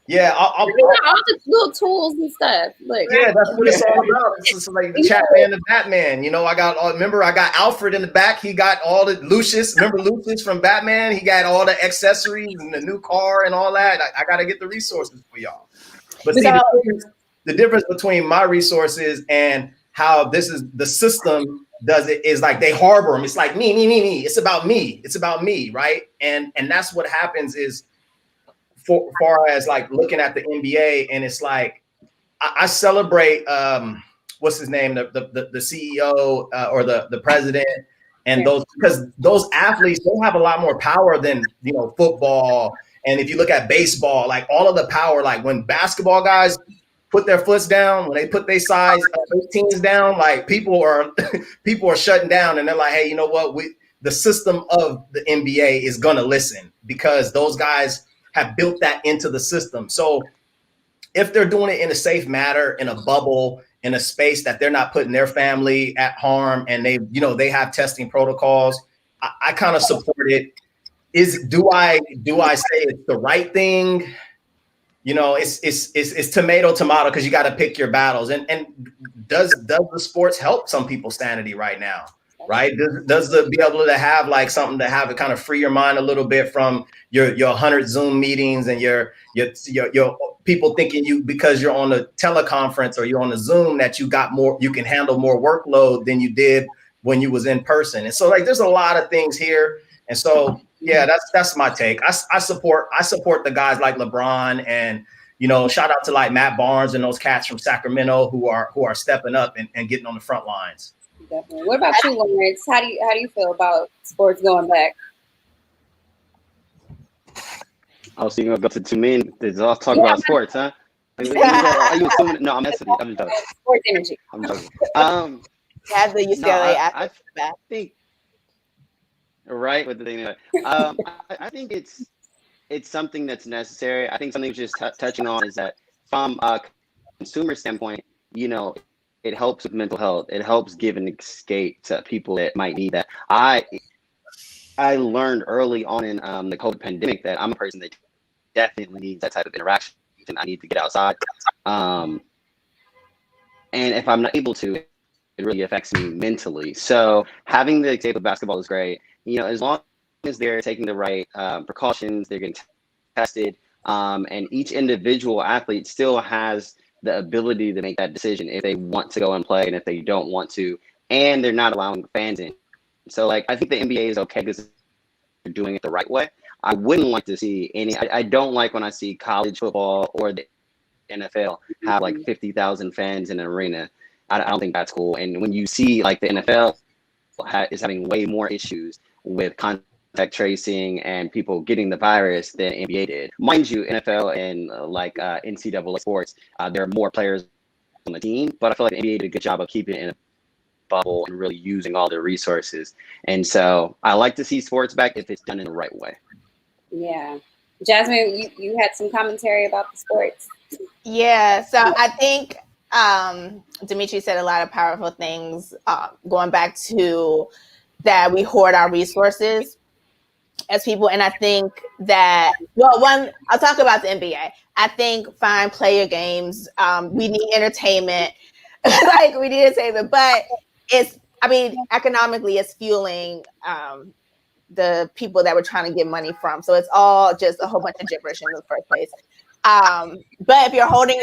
Yeah, all the little tools and stuff. Like, yeah, that's what it's all about. It's like the Chattman and Batman. I got Alfred in the back. He got all the Lucius. Remember Lucius from Batman? He got all the accessories and the new car and all that. I got to get the resources for y'all. But see, the difference between my resources and how this is the system does it is like they harbor them. It's like me. It's about me. It's about me, right? And that's what happens is, for far as like looking at the NBA, and it's like I celebrate what's his name, the CEO or the president, and those, because those athletes, they have a lot more power than football. And if you look at baseball, like all of the power, like when basketball guys put their foots down, when they put their size 18s down, like people are shutting down, and they're like, hey, you know what? The system of the NBA is gonna listen because those guys have built that into the system. So if they're doing it in a safe manner, in a bubble, in a space that they're not putting their family at harm, and they have testing protocols, I kind of support it. Do I say it's the right thing? It's tomato because you got to pick your battles. And does the sports help some people's sanity right now? Right? Does the be able to have like something to have it kind of free your mind a little bit from your 100 Zoom meetings and your people thinking you, because you're on a teleconference or you're on a Zoom, that you can handle more workload than you did when you was in person. And so like there's a lot of things here. And so yeah, that's my take. I support the guys like LeBron, and shout out to like Matt Barnes and those cats from Sacramento who are stepping up and getting on the front lines. Definitely. What about you, Lawrence? How do you feel about sports going back? Oh, so you're gonna go to men? Let's talk about sports, huh? Are you assuming? No, I'm messing with you. I'm just joking. Sports energy. I'm joking. Have the UCLA I think right with the thing. I think it's something that's necessary. I think something just touching on is that from a consumer standpoint, it helps with mental health. It helps give an escape to people that might need that. I learned early on in the COVID pandemic that I'm a person that definitely needs that type of interaction. I need to get outside. And if I'm not able to, really affects me mentally. So having the example of basketball is great. As long as they're taking the right precautions, they're getting tested, and each individual athlete still has the ability to make that decision if they want to go and play and if they don't want to, and they're not allowing fans in. So like, I think the NBA is okay because they're doing it the right way. I wouldn't like to see I don't like when I see college football or the NFL have like 50,000 fans in an arena. I don't think that's cool. And when you see like the NFL is having way more issues with contact tracing and people getting the virus than NBA did. Mind you, NFL and NCAA sports, there are more players on the team, but I feel like the NBA did a good job of keeping it in a bubble and really using all the resources. And so I like to see sports back if it's done in the right way. Yeah. Jasmine, you had some commentary about the sports. Yeah, so I think Dimitri said a lot of powerful things, going back to that we hoard our resources as people. And I think that, I'll talk about the NBA. I think fine, play your games. We need entertainment. Like, we need entertainment, but economically it's fueling the people that we're trying to get money from. So it's all just a whole bunch of gibberish in the first place. But if you're hoarding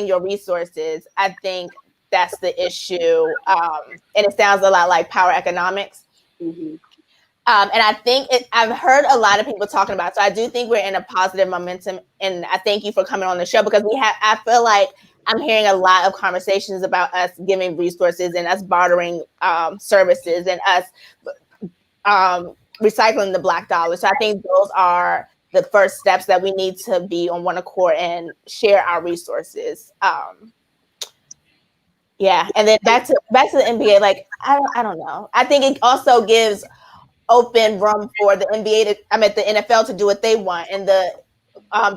your resources, I think that's the issue. And it sounds a lot like power economics. Mm-hmm. And I think I've heard a lot of people talking about it. So I do think we're in a positive momentum. And I thank you for coming on the show, because I feel like I'm hearing a lot of conversations about us giving resources and us bartering services and us recycling the Black dollar. So I think those are the first steps that we need to be on one accord and share our resources. Yeah. And then back to the NBA, like, I don't know. I think it also gives open room for the NBA the NFL to do what they want, and the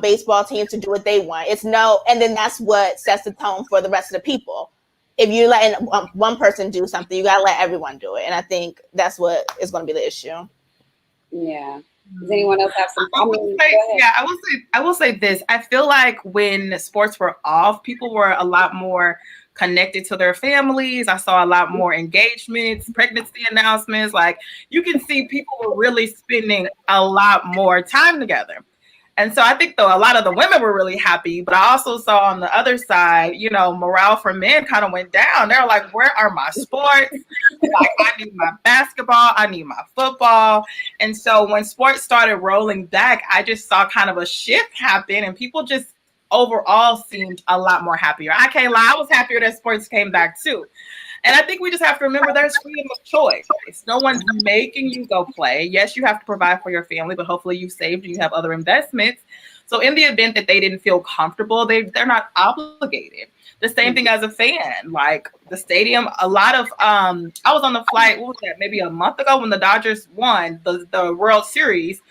baseball teams to do what they want. And then that's what sets the tone for the rest of the people. If you're letting one person do something, you gotta let everyone do it. And I think that's what is going to be the issue. Yeah. Does anyone else have some? I will say this. I feel like when sports were off, people were a lot more connected to their families. I saw a lot more engagements, pregnancy announcements. Like, you can see people were really spending a lot more time together. And so I think, though, a lot of the women were really happy, but I also saw on the other side, morale for men kind of went down. They're like, where are my sports? Like, I need my basketball. I need my football. And so when sports started rolling back, I just saw kind of a shift happen, and people just overall seemed a lot more happier. I can't lie. I was happier that sports came back too. And I think we just have to remember there's freedom of choice. No one's making you go play. Yes, you have to provide for your family, but hopefully you saved and you have other investments. So in the event that they didn't feel comfortable, they're not obligated. The same thing as a fan, like the stadium. A lot of I was on the flight, what was that, maybe a month ago when the Dodgers won the World Series.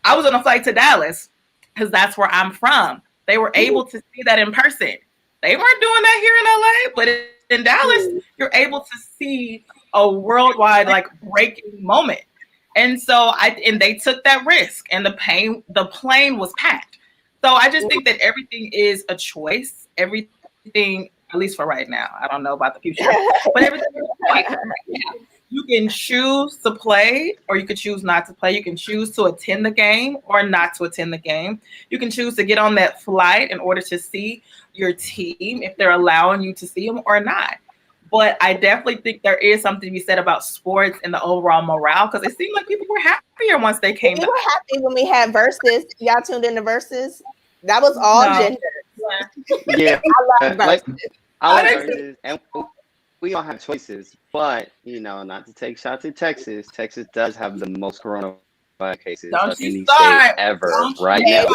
I was on a flight to Dallas because that's where I'm from. They were able to see that in person. They weren't doing that here in LA, but in Dallas, you're able to see a worldwide breaking moment. And so they took that risk, and the plane was packed. So I just think that everything is a choice. Everything, at least for right now, I don't know about the future, but everything is a choice. You can choose to play, or you can choose not to play. You can choose to attend the game or not to attend the game. You can choose to get on that flight in order to see your team, if they're allowing you to see them or not. But I definitely think there is something to be said about sports and the overall morale, because it seemed like people were happier once they came back. We were happy when we had Versus. Y'all tuned in to Versus? That was all gender. Yeah. I love Versus. I like Versus. And we all have choices, but not to take shots at Texas. Texas does have the most coronavirus cases of any state ever right now.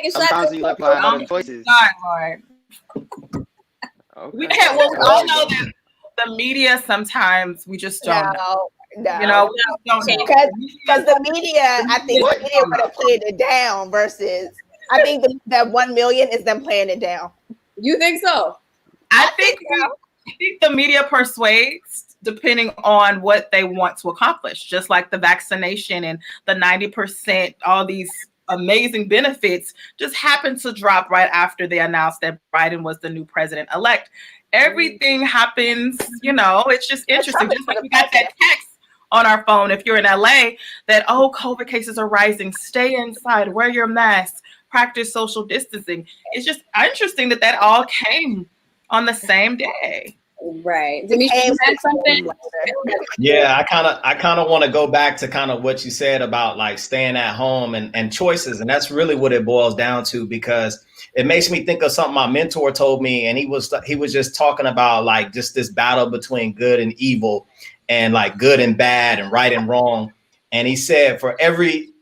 Sometimes you look for other choices. Okay. We all know that the media sometimes we just don't know. No. Because the media, I think the media would have played it down versus. I think that 1 million is them playing it down. You think so? I think the media persuades depending on what they want to accomplish, just like the vaccination and the 90%, all these amazing benefits just happened to drop right after they announced that Biden was the new president-elect. Everything happens, it's just interesting. Just like we got that text on our phone, if you're in LA, that, oh, COVID cases are rising, stay inside, wear your mask, practice social distancing. It's just interesting that all came on the same day. Right. Dimitrous, you had something? Yeah, I kind of want to go back to kind of what you said about like staying at home and choices. And that's really what it boils down to, because it makes me think of something my mentor told me. And he was just talking about like just this battle between good and evil, and like good and bad and right and wrong. And he said for every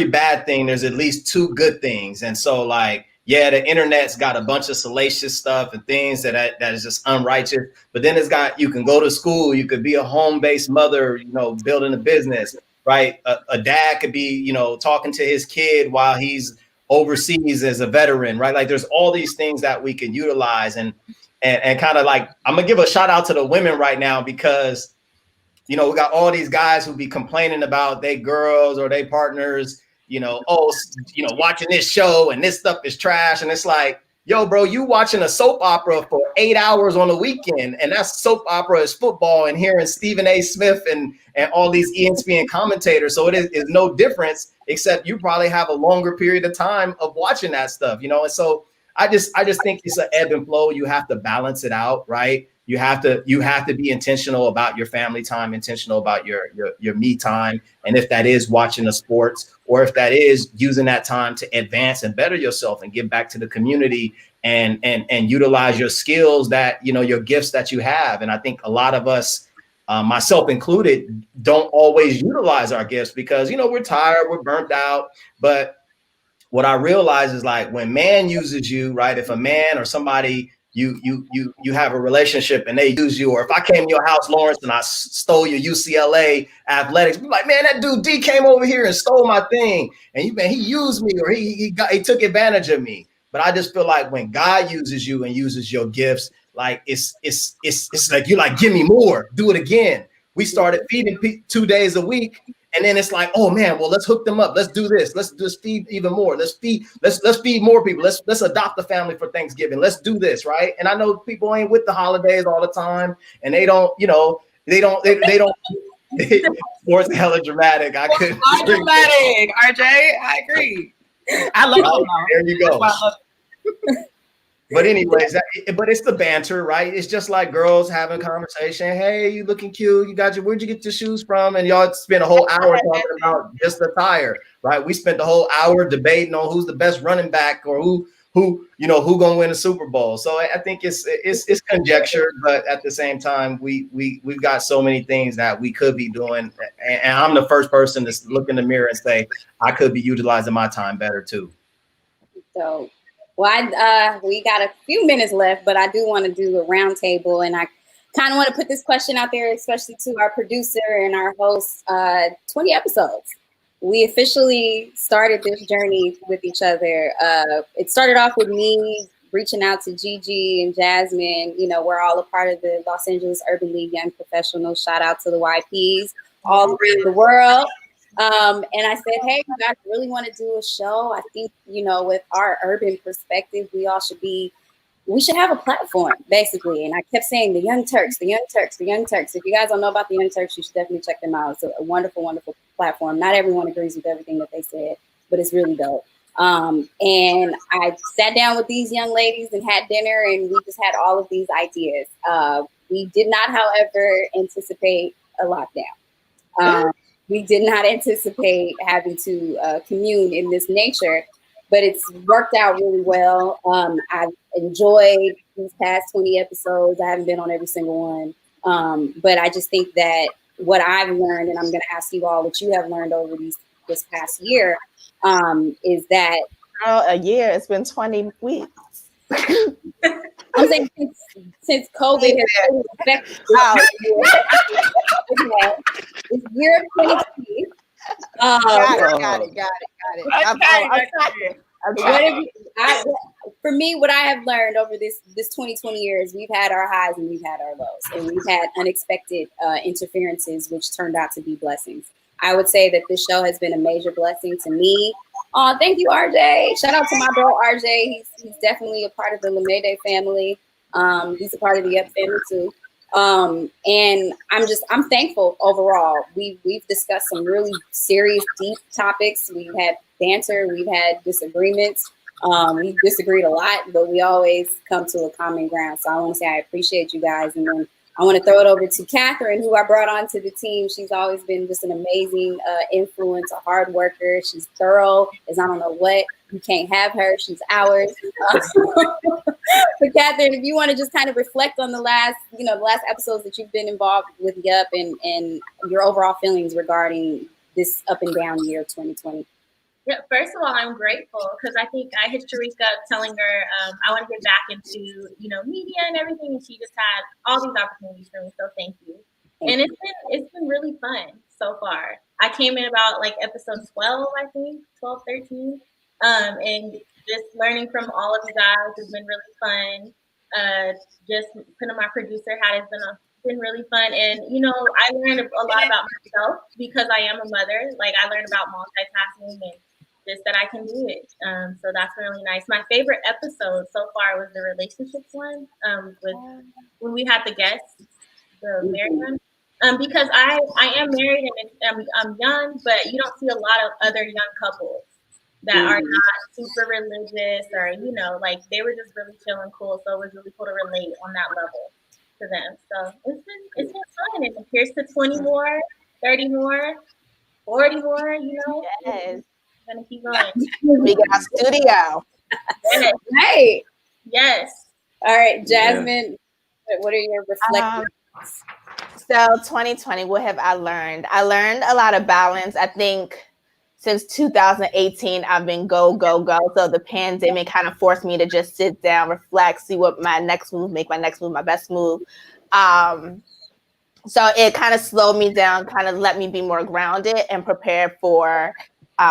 bad thing, there's at least two good things. And so like, yeah, the internet's got a bunch of salacious stuff and things that is just unrighteous. But then you can go to school, you could be a home-based mother, building a business, right? A dad could be, talking to his kid while he's overseas as a veteran, right? Like there's all these things that we can utilize, and kind of like, I'm gonna give a shout out to the women right now, because, we got all these guys who be complaining about their girls or their partners, watching this show and this stuff is trash. And it's like, yo, bro, you watching a soap opera for 8 hours on the weekend, and that soap opera is football and hearing Stephen A. Smith and all these ESPN commentators. So it is no difference, except you probably have a longer period of time of watching that stuff, And so I just think it's an ebb and flow. You have to balance it out, right? You have to be intentional about your family time, intentional about your me time. And if that is watching the sports, or if that is using that time to advance and better yourself and give back to the community and utilize your skills, that, your gifts that you have. And I think a lot of us, myself included, don't always utilize our gifts because, we're tired, we're burnt out. But what I realize is like when man uses you, right? If a man or somebody, you have a relationship and they use you, or if I came to your house, Lawrence, and I stole your UCLA athletics, be like, man, that dude D came over here and stole my thing, and he used me, or he took advantage of me. But I just feel like when God uses you and uses your gifts, like it's like you're like, give me more, do it again. We started feeding 2 days a week. And then it's like, oh man, well, let's hook them up. Let's do this. Let's just feed even more. Let's feed more people. Let's adopt a family for Thanksgiving. Let's do this, right? And I know people ain't with the holidays all the time, and they don't. Sports hella dramatic. I couldn't. Dramatic, RJ. I agree. I love it. There you go. But anyways, but it's the banter, right? It's just like girls having conversation. Hey, you looking cute. Where'd you get your shoes from? And y'all spent a whole hour talking about just the tire, right? We spent the whole hour debating on who's the best running back, or who gonna win the Super Bowl. So I think it's conjecture, but at the same time, we've got so many things that we could be doing. And I'm the first person to look in the mirror and say, I could be utilizing my time better too. So. Well, we got a few minutes left, but I do want to do a roundtable, and I kind of want to put this question out there, especially to our producer and our host. 20 episodes. We officially started this journey with each other. It started off with me reaching out to Gigi and Jasmine. We're all a part of the Los Angeles Urban League Young Professionals. Shout out to the YPs all around the world. And I said, hey, you guys really want to do a show? I think, with our urban perspective, we should have a platform, basically. And I kept saying the Young Turks, the Young Turks, the Young Turks. If you guys don't know about the Young Turks, you should definitely check them out. It's a wonderful, wonderful platform. Not everyone agrees with everything that they said, but it's really dope. And I sat down with these young ladies and had dinner, and we just had all of these ideas. We did not, however, anticipate a lockdown. We did not anticipate having to commune in this nature, but it's worked out really well. I've enjoyed these past 20 episodes. I haven't been on every single one, but I just think that what I've learned, and I'm going to ask you all what you have learned over this past year, is that a year. It's been 20 weeks. I'm saying since COVID has affected it's year 2020. Got it. For me, what I have learned over this 2020 years, we've had our highs and we've had our lows, and we've had unexpected interferences, which turned out to be blessings. I would say that this show has been a major blessing to me Oh, thank you, RJ. Shout out to my bro RJ. He's definitely a part of the LeMayday family. He's a part of the Up family too. And I'm thankful overall. We've discussed some really serious, deep topics. We've had banter, we've had disagreements. We've disagreed a lot, but we always come to a common ground. So I want to say I appreciate you guys. And then I want to throw it over to Catherine, who I brought onto the team. She's always been just an amazing influence, a hard worker. She's thorough, as I don't know what. You can't have her. She's ours. But Catherine, if you want to just kind of reflect on the last episodes that you've been involved with Yup and your overall feelings regarding this up and down year of 2020. Yeah, first of all, I'm grateful because I think I hit Sharika up telling her I want to get back into media and everything, and she just had all these opportunities for me. So thank you. And it's been really fun so far. I came in about like episode 12, I think 12, 13, and just learning from all of you guys has been really fun. Just putting my producer hat has been really fun, and I learned a lot about myself because I am a mother. Like I learned about multitasking and just that I can do it. So that's been really nice. My favorite episode so far was the relationships one with when we had the guests, the married one. Because I am married and I'm young, but you don't see a lot of other young couples that are not super religious or like they were just really chill and cool. So it was really cool to relate on that level to them. So it's been fun. And here's to 20 more, 30 more, 40 more. Yes. Gonna keep going. We got studio. Yes. Right. Yes. All right, Jasmine. Yeah. What are your reflections? So 2020, what have I learned? I learned a lot of balance. I think since 2018, I've been go, go, go. So the pandemic kind of forced me to just sit down, reflect, see what my next move, make my next move, my best move. So it kind of slowed me down, kind of let me be more grounded and prepared for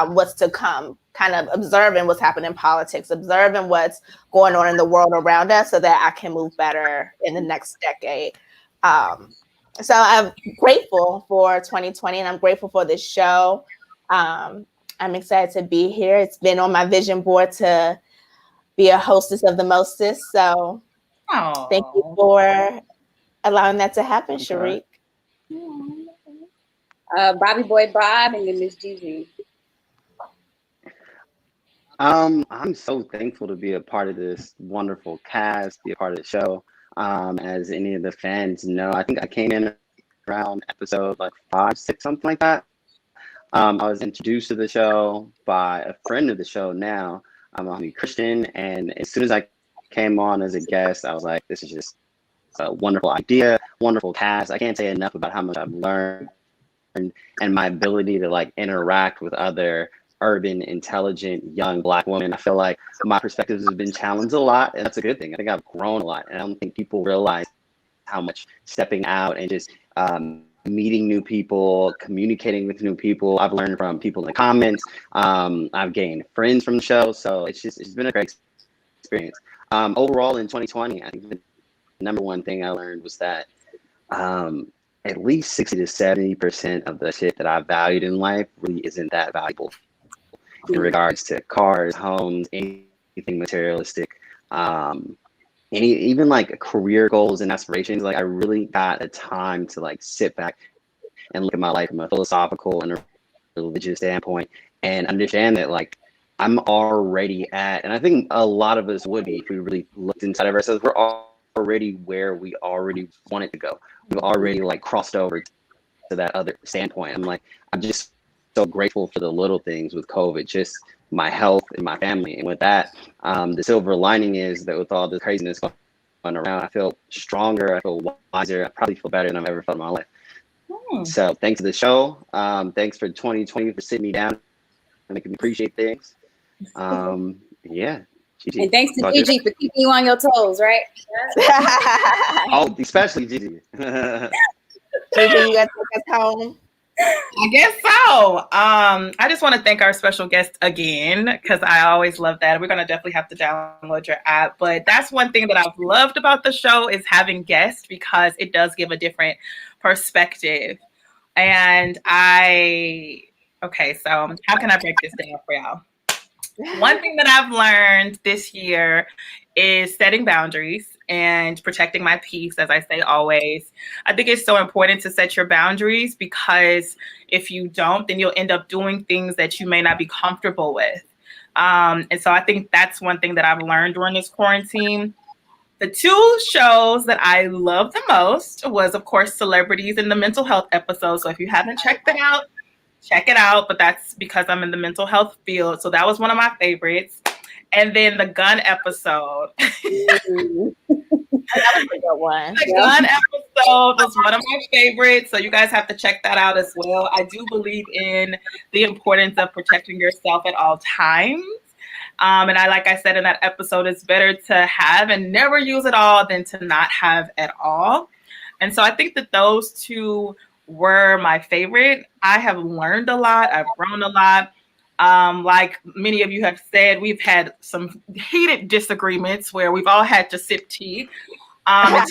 what's to come, kind of observing what's happening in politics, observing what's going on in the world around us so that I can move better in the next decade. So I'm grateful for 2020 and I'm grateful for this show. I'm excited to be here. It's been on my vision board to be a hostess of the mostest. So thank you for allowing that to happen, Sharik. Bobby Boy Bob and then Miss Gigi. I'm so thankful to be a part of this wonderful cast, be a part of the show. As any of the fans know, I think I came in around episode like 5, 6, something like that. I was introduced to the show by a friend of the show now. I'm a Christian, and as soon as I came on as a guest, I was like, this is just a wonderful idea, wonderful cast. I can't say enough about how much I've learned and my ability to like interact with other urban, intelligent, young Black women. I feel like my perspectives have been challenged a lot, and that's a good thing. I think I've grown a lot, and I don't think people realize how much stepping out and just meeting new people, communicating with new people. I've learned from people in the comments. I've gained friends from the show, so it's been a great experience. Overall, in 2020, I think the number one thing I learned was that at least 60 to 70% of the shit that I valued in life really isn't that valuable in regards to cars, homes, anything materialistic, even like career goals and aspirations. Like I really got a time to like sit back and look at my life from a philosophical and a religious standpoint and understand that like I'm already at, and I think a lot of us would be if we really looked inside of ourselves, we're already where we already wanted to go. We've already like crossed over to that other standpoint. I'm just so grateful for the little things with COVID, just my health and my family. And with that, the silver lining is that with all the craziness going around, I feel stronger, I feel wiser, I probably feel better than I've ever felt in my life. So thanks to the show. Thanks for 2020 for sitting me down and making me appreciate things. Yeah. Gigi. And thanks to Gigi for keeping you on your toes, right? Oh, especially Gigi. Gigi, you got to take us home. I guess so. I just want to thank our special guest again because I always love that. We're going to definitely have to download your app. But that's one thing that I've loved about the show is having guests because it does give a different perspective. And so how can I break this down for y'all? One thing that I've learned this year is setting boundaries and protecting my peace, as I say always. I think it's so important to set your boundaries, because if you don't, then you'll end up doing things that you may not be comfortable with. And so I think that's one thing that I've learned during this quarantine. The two shows that I love the most was, of course, Celebrities and the mental health episode. So if you haven't checked it out, check it out. But that's because I'm in the mental health field. So that was one of my favorites. And then the gun episode. That was a good one. The gun episode was one of my favorites. So you guys have to check that out as well. I do believe in the importance of protecting yourself at all times. And like I said in that episode, it's better to have and never use it all than to not have at all. And so I think that those two were my favorite. I have learned a lot. I've grown a lot. Like many of you have said, we've had some heated disagreements where we've all had to sip tea. And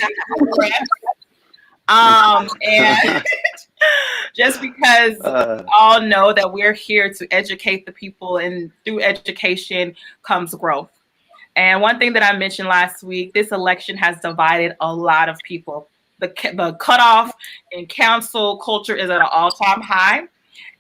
just because we all know that we're here to educate the people, and through education comes growth. And one thing that I mentioned last week, this election has divided a lot of people. The cutoff in cancel culture is at an all-time high.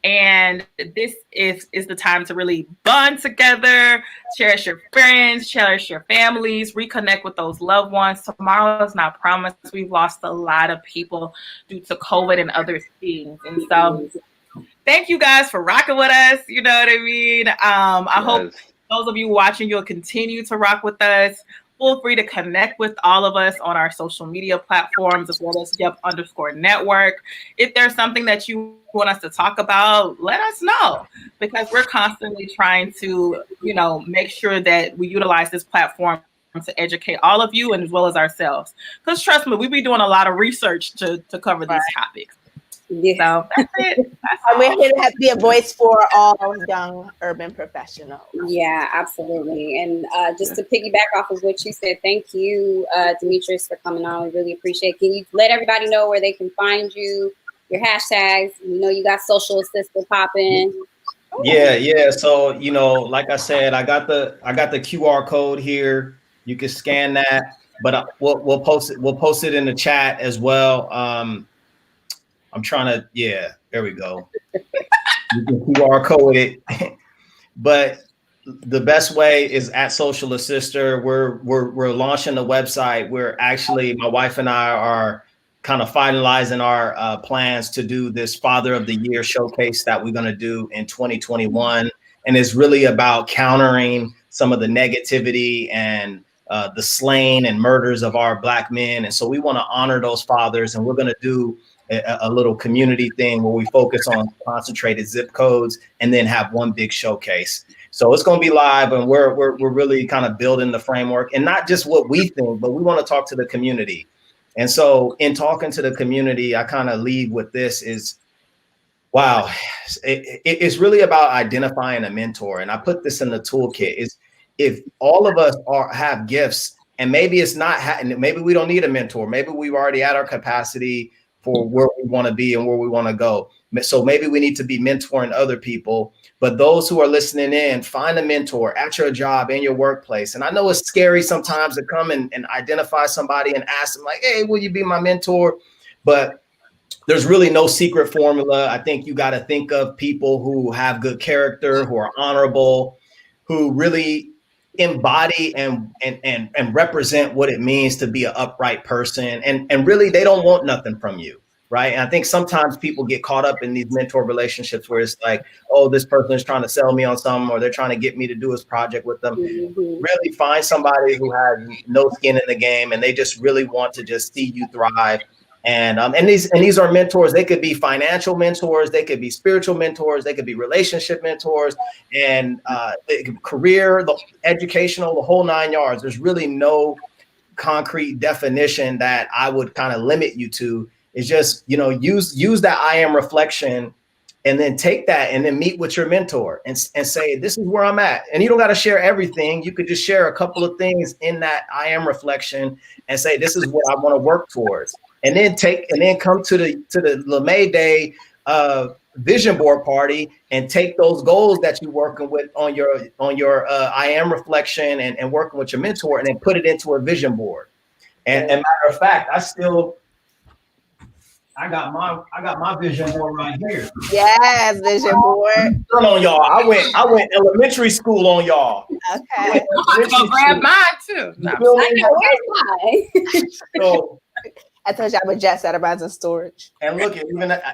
And this is the time to really bond together, cherish your friends, cherish your families, reconnect with those loved ones. Tomorrow is not promised. We've lost a lot of people due to COVID and other things. And so thank you guys for rocking with us. You know what I mean? I hope those of you watching, you'll continue to rock with us. Feel free to connect with all of us on our social media platforms, as well as Yup_network. If there's something that you want us to talk about, let us know, because we're constantly trying to, make sure that we utilize this platform to educate all of you and as well as ourselves. Because trust me, we be doing a lot of research to cover these topics. Yeah. So that's it. We're here to be a voice for all young urban professionals. Yeah, absolutely. And just to piggyback off of what you said, thank you, Dimitrous, for coming on. We really appreciate it. Can you let everybody know where they can find you, your hashtags? We know you got social assistant popping. Yeah. So, like I said, I got the QR code here. You can scan that, but we'll post it. We'll post it in the chat as well. I'm trying to, there we go. You can QR code it. But the best way is at Social Assister. We're launching the website. We're actually, my wife and I are kind of finalizing our plans to do this Father of the Year showcase that we're going to do in 2021. And it's really about countering some of the negativity and the slaying and murders of our Black men. And so we want to honor those fathers, and we're going to do a little community thing where we focus on concentrated zip codes and then have one big showcase. So it's going to be live, and we're really kind of building the framework, and not just what we think, but we want to talk to the community. And so in talking to the community, I kind of leave with this is, wow, it's really about identifying a mentor. And I put this in the toolkit is, if all of us have gifts, and maybe it's not, maybe we don't need a mentor. Maybe we've already at our capacity for where we want to be and where we want to go. So maybe we need to be mentoring other people. But those who are listening in, find a mentor at your job, in your workplace. And I know it's scary sometimes to come and identify somebody and ask them like, hey, will you be my mentor? But there's really no secret formula. I think you got to think of people who have good character, who are honorable, who really embody and represent what it means to be an upright person. And really, they don't want nothing from you, right? And I think sometimes people get caught up in these mentor relationships where it's like, oh, this person is trying to sell me on something, or they're trying to get me to do this project with them. Really find somebody who has no skin in the game, and they just really want to just see you thrive. And these are mentors. They could be financial mentors, they could be spiritual mentors, they could be relationship mentors, and career, the educational, the whole 9 yards. There's really no concrete definition that I would kind of limit you to. It's just, use that I am reflection, and then take that and then meet with your mentor and say, this is where I'm at. And you don't got to share everything. You could just share a couple of things in that I am reflection and say, this is what I want to work towards. And then come to the LeMay Day vision board party and take those goals that you're working with on your I am reflection and working with your mentor, and then put it into a vision board. And matter of fact, I got my vision board right here. Yes, vision board. On y'all. I went elementary school on y'all. Okay. I'm gonna grab mine too. No, so I told you I'm a jet setter, mine's in storage. and look,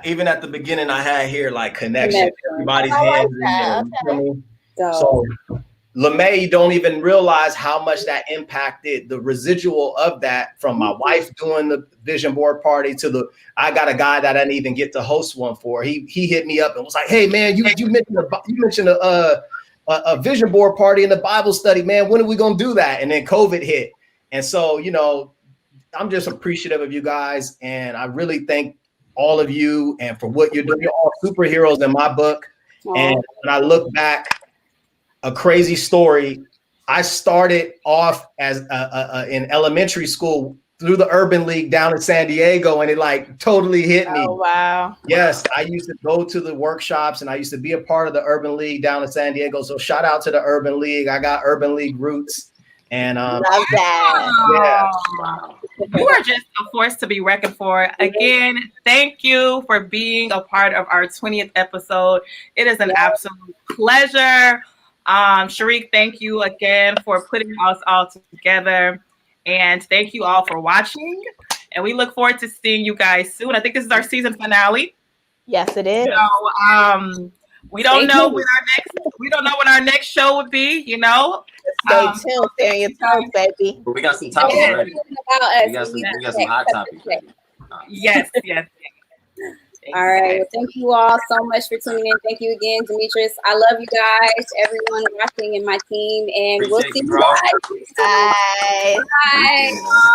even at the beginning, I had here like connection. Everybody's hands. Okay. So LeMay don't even realize how much that impacted the residual of that, from my wife doing the vision board party to I got a guy that I didn't even get to host one for. He hit me up and was like, "Hey man, you mentioned a vision board party in the Bible study, man. When are we gonna do that?" And then COVID hit, and so I'm just appreciative of you guys, and I really thank all of you and for what you're doing. You're all superheroes in my book. And when I look back, a crazy story. I started off as in elementary school through the Urban League down in San Diego, and it like totally hit me. Oh, wow. Yes, I used to go to the workshops, and I used to be a part of the Urban League down in San Diego. So shout out to the Urban League. I got Urban League roots. And love that. Yeah. You are just a force to be reckoned for. Again, thank you for being a part of our 20th episode. It is an absolute pleasure. Sharik, thank you again for putting us all together. And thank you all for watching. And we look forward to seeing you guys soon. I think this is our season finale. Yes, it is. So, we don't know when our next show would be, Stay tuned, stay on your toes, baby. But we got some topics ready. We got some hot topics ready. Yes. All right. Well, thank you all so much for tuning in. Thank you again, Dimitrous. I love you guys, everyone watching and my team, and we'll see you guys. Bye. Bye.